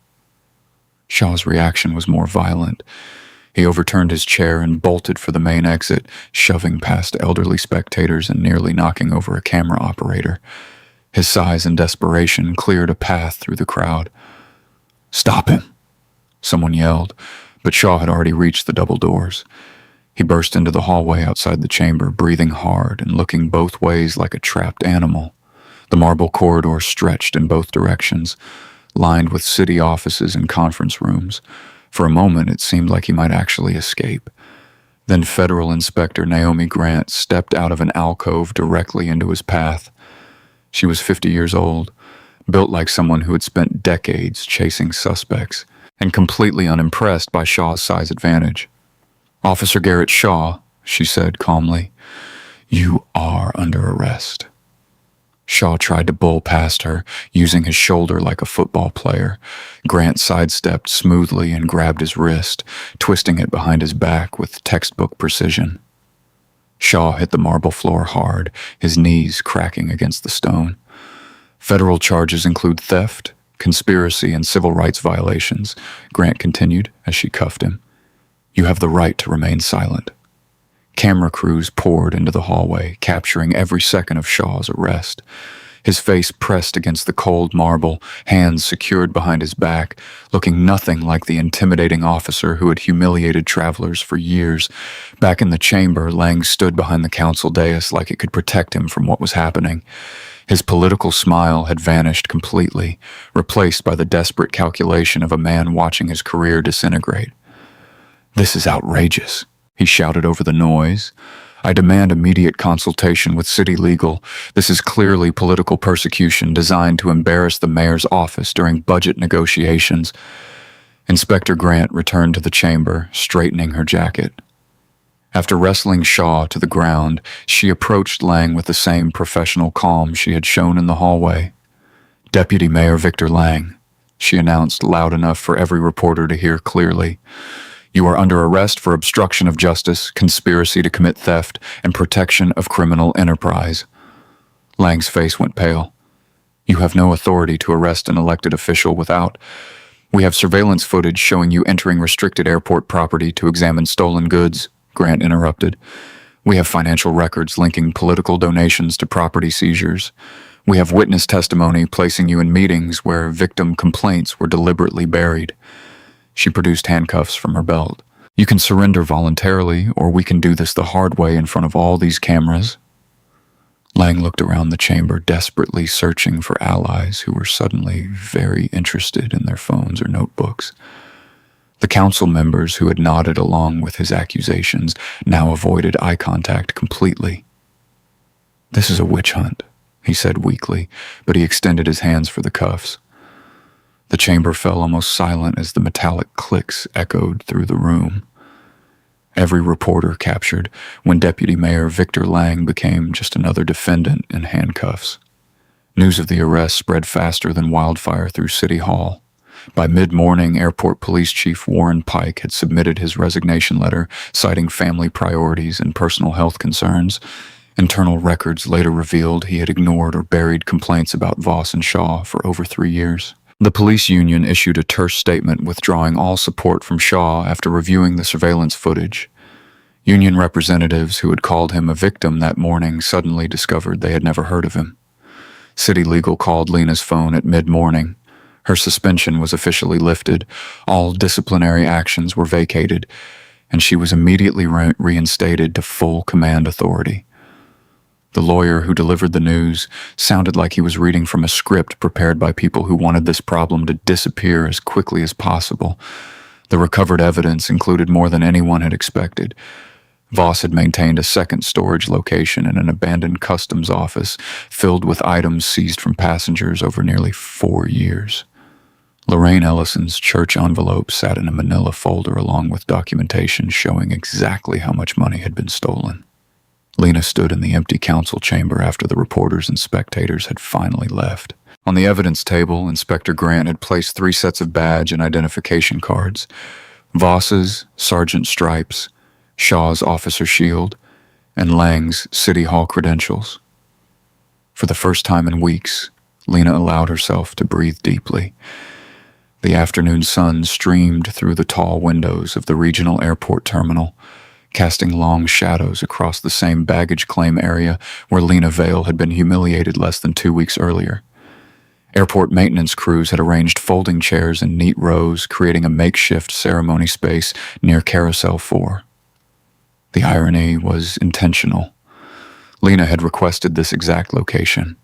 Shaw's reaction was more violent. He overturned his chair and bolted for the main exit, shoving past elderly spectators and nearly knocking over a camera operator. His size and desperation cleared a path through the crowd. "Stop him!" someone yelled, but Shaw had already reached the double doors. He burst into the hallway outside the chamber, breathing hard and looking both ways like a trapped animal. The marble corridor stretched in both directions, lined with city offices and conference rooms. For a moment, it seemed like he might actually escape. Then Federal Inspector Naomi Grant stepped out of an alcove directly into his path. She was 50 years old, built like someone who had spent decades chasing suspects, and completely unimpressed by Shaw's size advantage. "Officer Garrett Shaw," she said calmly, "you are under arrest." Shaw tried to bull past her, using his shoulder like a football player. Grant sidestepped smoothly and grabbed his wrist, twisting it behind his back with textbook precision. Shaw hit the marble floor hard, his knees cracking against the stone. "Federal charges include theft, conspiracy, and civil rights violations," Grant continued as she cuffed him. "You have the right to remain silent." Camera crews poured into the hallway, capturing every second of Shaw's arrest. His face pressed against the cold marble, hands secured behind his back, looking nothing like the intimidating officer who had humiliated travelers for years. Back in the chamber, Lang stood behind the council dais like it could protect him from what was happening. His political smile had vanished completely, replaced by the desperate calculation of a man watching his career disintegrate. "This is outrageous," he shouted over the noise. "I demand immediate consultation with city legal. This is clearly political persecution designed to embarrass the mayor's office during budget negotiations." Inspector Grant returned to the chamber, straightening her jacket. After wrestling Shaw to the ground, she approached Lang with the same professional calm she had shown in the hallway. "Deputy Mayor Victor Lang," she announced loud enough for every reporter to hear clearly. "You are under arrest for obstruction of justice, conspiracy to commit theft, and protection of criminal enterprise." Lang's face went pale. "You have no authority to arrest an elected official without. We have surveillance footage showing you entering restricted airport property to examine stolen goods," Grant interrupted. "We have financial records linking political donations to property seizures. We have witness testimony placing you in meetings where victim complaints were deliberately buried." She produced handcuffs from her belt. "You can surrender voluntarily, or we can do this the hard way in front of all these cameras." Lang looked around the chamber, desperately searching for allies who were suddenly very interested in their phones or notebooks. The council members who had nodded along with his accusations now avoided eye contact completely. "This is a witch hunt," he said weakly, but he extended his hands for the cuffs. The chamber fell almost silent as the metallic clicks echoed through the room. Every reporter captured when Deputy Mayor Victor Lang became just another defendant in handcuffs. News of the arrest spread faster than wildfire through City Hall. By mid-morning, Airport Police Chief Warren Pike had submitted his resignation letter, citing family priorities and personal health concerns. Internal records later revealed he had ignored or buried complaints about Voss and Shaw for over 3 years. The police union issued a terse statement withdrawing all support from Shaw after reviewing the surveillance footage. Union representatives who had called him a victim that morning suddenly discovered they had never heard of him. City Legal called Lena's phone at mid-morning. Her suspension was officially lifted, all disciplinary actions were vacated, and she was immediately reinstated to full command authority. The lawyer who delivered the news sounded like he was reading from a script prepared by people who wanted this problem to disappear as quickly as possible. The recovered evidence included more than anyone had expected. Voss had maintained a second storage location in an abandoned customs office filled with items seized from passengers over nearly 4 years. Lorraine Ellison's church envelope sat in a manila folder along with documentation showing exactly how much money had been stolen. Lena stood in the empty council chamber after the reporters and spectators had finally left. On the evidence table, Inspector Grant had placed 3 sets of badge and identification cards: Voss's Sergeant Stripes, Shaw's Officer Shield, and Lang's City Hall credentials. For the first time in weeks, Lena allowed herself to breathe deeply. The afternoon sun streamed through the tall windows of the regional airport terminal, casting long shadows across the same baggage claim area where Lena Vale had been humiliated less than 2 weeks earlier. Airport maintenance crews had arranged folding chairs in neat rows, creating a makeshift ceremony space near Carousel 4. The irony was intentional. Lena had requested this exact location.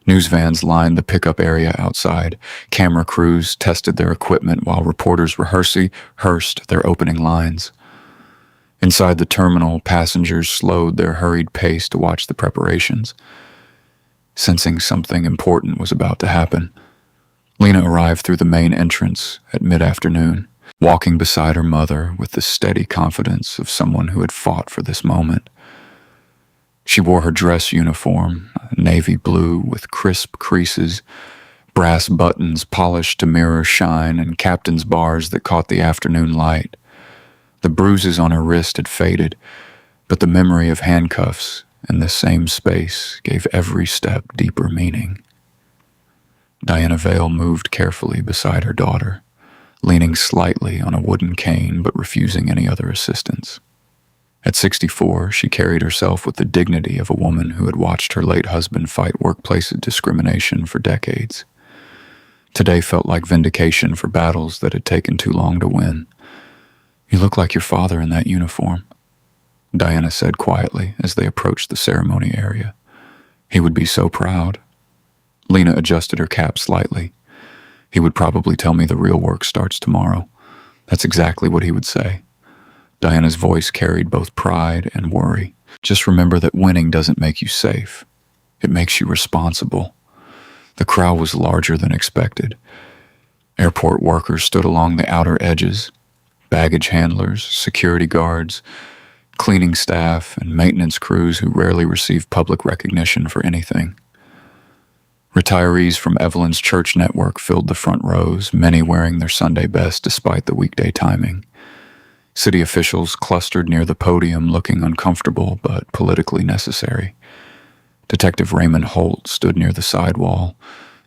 News vans lined the pickup area outside. Camera crews tested their equipment while reporters rehearsed their opening lines. Inside the terminal, passengers slowed their hurried pace to watch the preparations. Sensing something important was about to happen, Lena arrived through the main entrance at mid-afternoon, walking beside her mother with the steady confidence of someone who had fought for this moment. She wore her dress uniform, navy blue with crisp creases, brass buttons polished to mirror shine, and captain's bars that caught the afternoon light. The bruises on her wrist had faded, but the memory of handcuffs in this same space gave every step deeper meaning. Diana Vale moved carefully beside her daughter, leaning slightly on a wooden cane but refusing any other assistance. At 64, she carried herself with the dignity of a woman who had watched her late husband fight workplace discrimination for decades. Today felt like vindication for battles that had taken too long to win. "You look like your father in that uniform," Diana said quietly as they approached the ceremony area. "He would be so proud." Lena adjusted her cap slightly. "He would probably tell me the real work starts tomorrow." That's exactly what he would say. Diana's voice carried both pride and worry. "Just remember that winning doesn't make you safe. It makes you responsible." The crowd was larger than expected. Airport workers stood along the outer edges. Baggage handlers, security guards, cleaning staff, and maintenance crews who rarely receive public recognition for anything. Retirees from Evelyn's church network filled the front rows, many wearing their Sunday best despite the weekday timing. City officials clustered near the podium, looking uncomfortable but politically necessary. Detective Raymond Holt stood near the sidewall,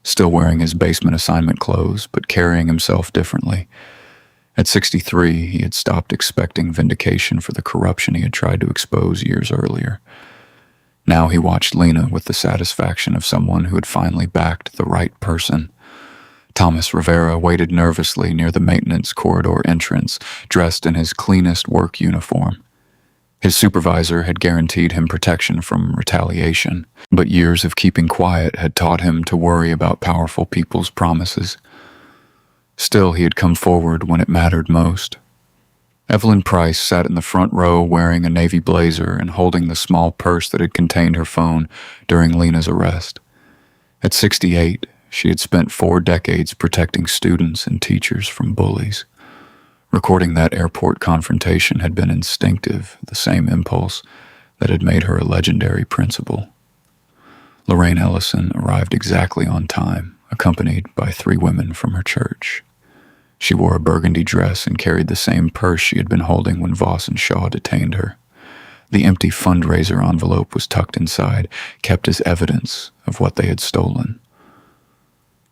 still wearing his basement assignment clothes, but carrying himself differently. At 63, he had stopped expecting vindication for the corruption he had tried to expose years earlier. Now he watched Lena with the satisfaction of someone who had finally backed the right person. Thomas Rivera waited nervously near the maintenance corridor entrance, dressed in his cleanest work uniform. His supervisor had guaranteed him protection from retaliation, but years of keeping quiet had taught him to worry about powerful people's promises. Still, he had come forward when it mattered most. Evelyn Price sat in the front row wearing a navy blazer and holding the small purse that had contained her phone during Lena's arrest. At 68, she had spent 4 decades protecting students and teachers from bullies. Recording that airport confrontation had been instinctive, the same impulse that had made her a legendary principal. Lorraine Ellison arrived exactly on time, accompanied by 3 women from her church. She wore a burgundy dress and carried the same purse she had been holding when Voss and Shaw detained her. The empty fundraiser envelope was tucked inside, kept as evidence of what they had stolen.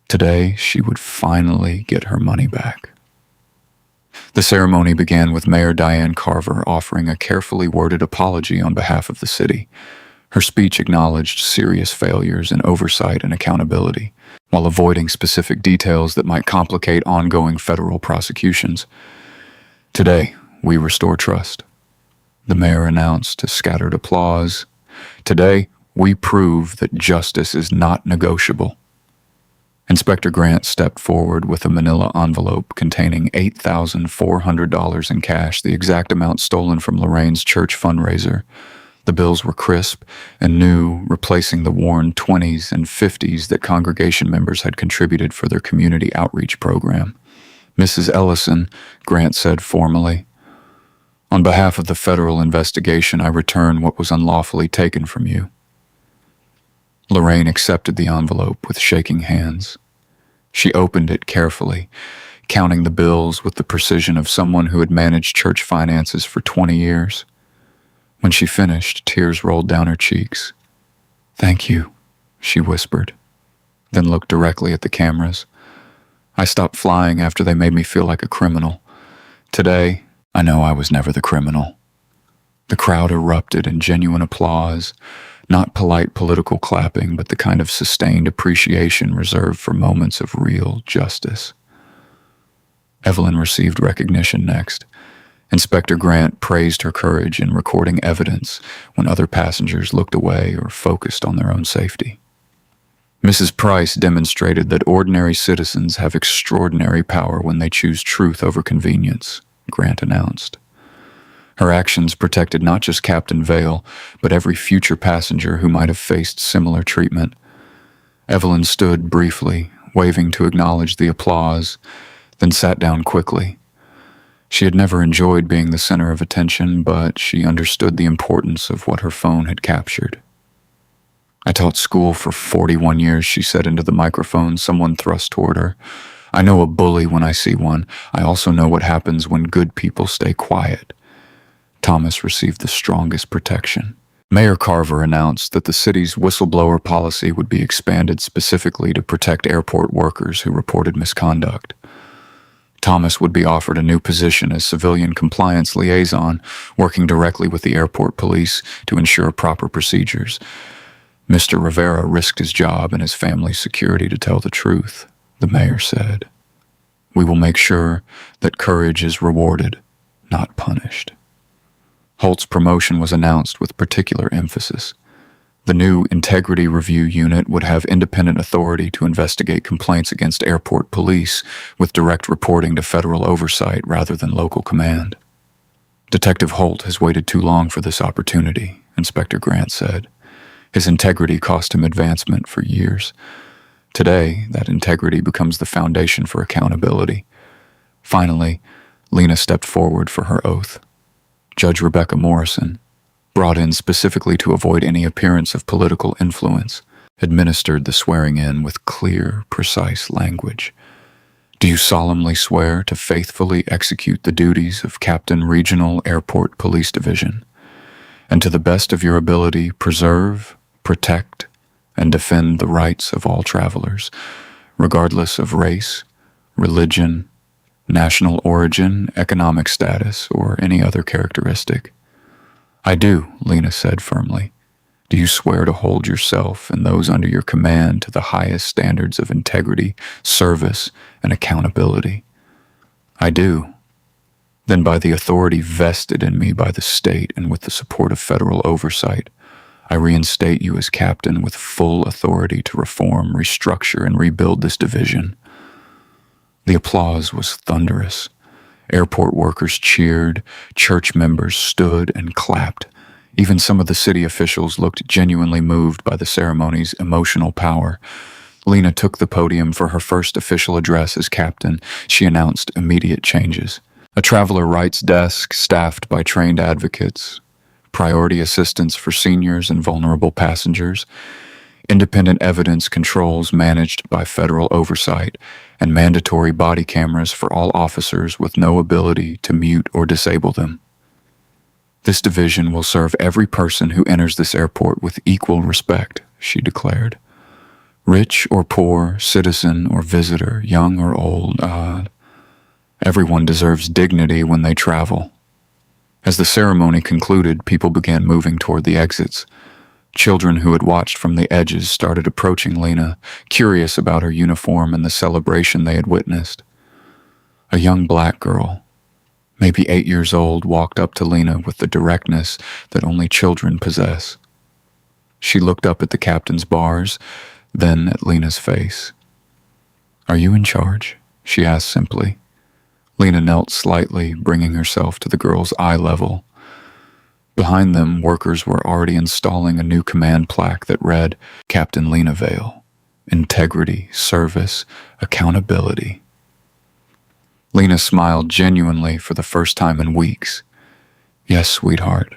Today, she would finally get her money back. The ceremony began with Mayor Diane Carver offering a carefully worded apology on behalf of the city. Her speech acknowledged serious failures in oversight and accountability, while avoiding specific details that might complicate ongoing federal prosecutions. Today, we restore trust, the mayor announced to scattered applause. Today, we prove that justice is not negotiable. Inspector Grant stepped forward with a manila envelope containing $8,400 in cash, the exact amount stolen from Lorraine's church fundraiser. The bills were crisp and new, replacing the worn 20s and 50s that congregation members had contributed for their community outreach program. Mrs. Ellison, Grant said formally, "On behalf of the federal investigation, I return what was unlawfully taken from you." Lorraine accepted the envelope with shaking hands. She opened it carefully, counting the bills with the precision of someone who had managed church finances for 20 years. When she finished, tears rolled down her cheeks. "Thank you," she whispered, then looked directly at the cameras. "I stopped flying after they made me feel like a criminal. Today, I know I was never the criminal." The crowd erupted in genuine applause, not polite political clapping, but the kind of sustained appreciation reserved for moments of real justice. Evelyn received recognition next. Inspector Grant praised her courage in recording evidence when other passengers looked away or focused on their own safety. Mrs. Price demonstrated that ordinary citizens have extraordinary power when they choose truth over convenience, Grant announced. Her actions protected not just Captain Vale, but every future passenger who might have faced similar treatment. Evelyn stood briefly, waving to acknowledge the applause, then sat down quickly. She had never enjoyed being the center of attention, but she understood the importance of what her phone had captured. "I taught school for 41 years, she said into the microphone someone thrust toward her. "I know a bully when I see one. I also know what happens when good people stay quiet." Thomas received the strongest protection. Mayor Carver announced that the city's whistleblower policy would be expanded specifically to protect airport workers who reported misconduct. Thomas would be offered a new position as civilian compliance liaison, working directly with the airport police to ensure proper procedures. Mr. Rivera risked his job and his family's security to tell the truth, the mayor said. "We will make sure that courage is rewarded, not punished." Holt's promotion was announced with particular emphasis. The new Integrity Review Unit would have independent authority to investigate complaints against airport police, with direct reporting to federal oversight rather than local command. "Detective Holt has waited too long for this opportunity," Inspector Grant said. "His integrity cost him advancement for years. Today, that integrity becomes the foundation for accountability." Finally, Lena stepped forward for her oath. Judge Rebecca Morrison, brought in specifically to avoid any appearance of political influence, administered the swearing-in with clear, precise language. "Do you solemnly swear to faithfully execute the duties of Captain Regional Airport Police Division, and to the best of your ability preserve, protect, and defend the rights of all travelers, regardless of race, religion, national origin, economic status, or any other characteristic?" "I do," Lena said firmly. "Do you swear to hold yourself and those under your command to the highest standards of integrity, service, and accountability?" "I do." "Then by the authority vested in me by the state and with the support of federal oversight, I reinstate you as captain with full authority to reform, restructure, and rebuild this division." The applause was thunderous. Airport workers cheered, church members stood and clapped. Even some of the city officials looked genuinely moved by the ceremony's emotional power. Lena took the podium for her first official address as captain. She announced immediate changes. A traveler rights desk staffed by trained advocates, priority assistance for seniors and vulnerable passengers, independent evidence controls managed by federal oversight, and mandatory body cameras for all officers with no ability to mute or disable them. This division will serve every person who enters this airport with equal respect, she declared. Rich or poor, citizen or visitor, young or old, everyone deserves dignity when they travel. As the ceremony concluded, people began moving toward the exits. Children who had watched from the edges started approaching Lena, curious about her uniform and the celebration they had witnessed. A young black girl, maybe 8 years old, walked up to Lena with the directness that only children possess. She looked up at the captain's bars, then at Lena's face. "Are you in charge?" she asked simply. Lena knelt slightly, bringing herself to the girl's eye level. Behind them, workers were already installing a new command plaque that read, "Captain Lena Vale. Integrity, service, accountability." Lena smiled genuinely for the first time in weeks. "Yes, sweetheart.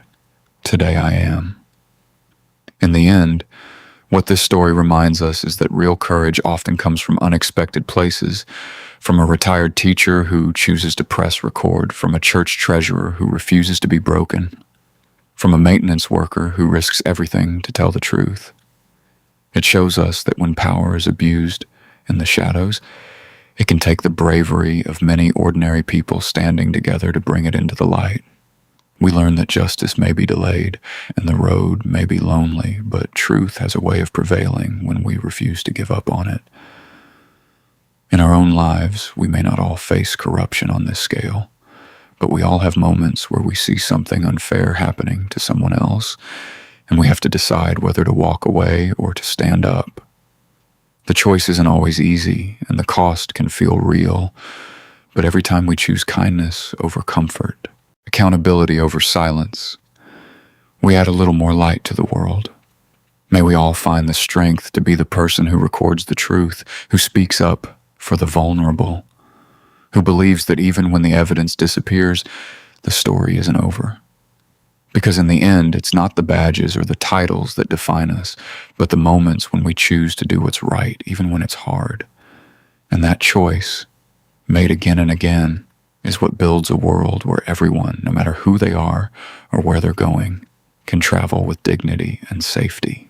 Today I am." In the end, what this story reminds us is that real courage often comes from unexpected places, from a retired teacher who chooses to press record, from a church treasurer who refuses to be broken, from a maintenance worker who risks everything to tell the truth. It shows us that when power is abused in the shadows, it can take the bravery of many ordinary people standing together to bring it into the light. We learn that justice may be delayed and the road may be lonely, but truth has a way of prevailing when we refuse to give up on it. In our own lives, we may not all face corruption on this scale, but we all have moments where we see something unfair happening to someone else, and we have to decide whether to walk away or to stand up. The choice isn't always easy, and the cost can feel real, but every time we choose kindness over comfort, accountability over silence, we add a little more light to the world. May we all find the strength to be the person who records the truth, who speaks up for the vulnerable, who believes that even when the evidence disappears, the story isn't over. Because in the end, it's not the badges or the titles that define us, but the moments when we choose to do what's right, even when it's hard. And that choice, made again and again, is what builds a world where everyone, no matter who they are or where they're going, can travel with dignity and safety.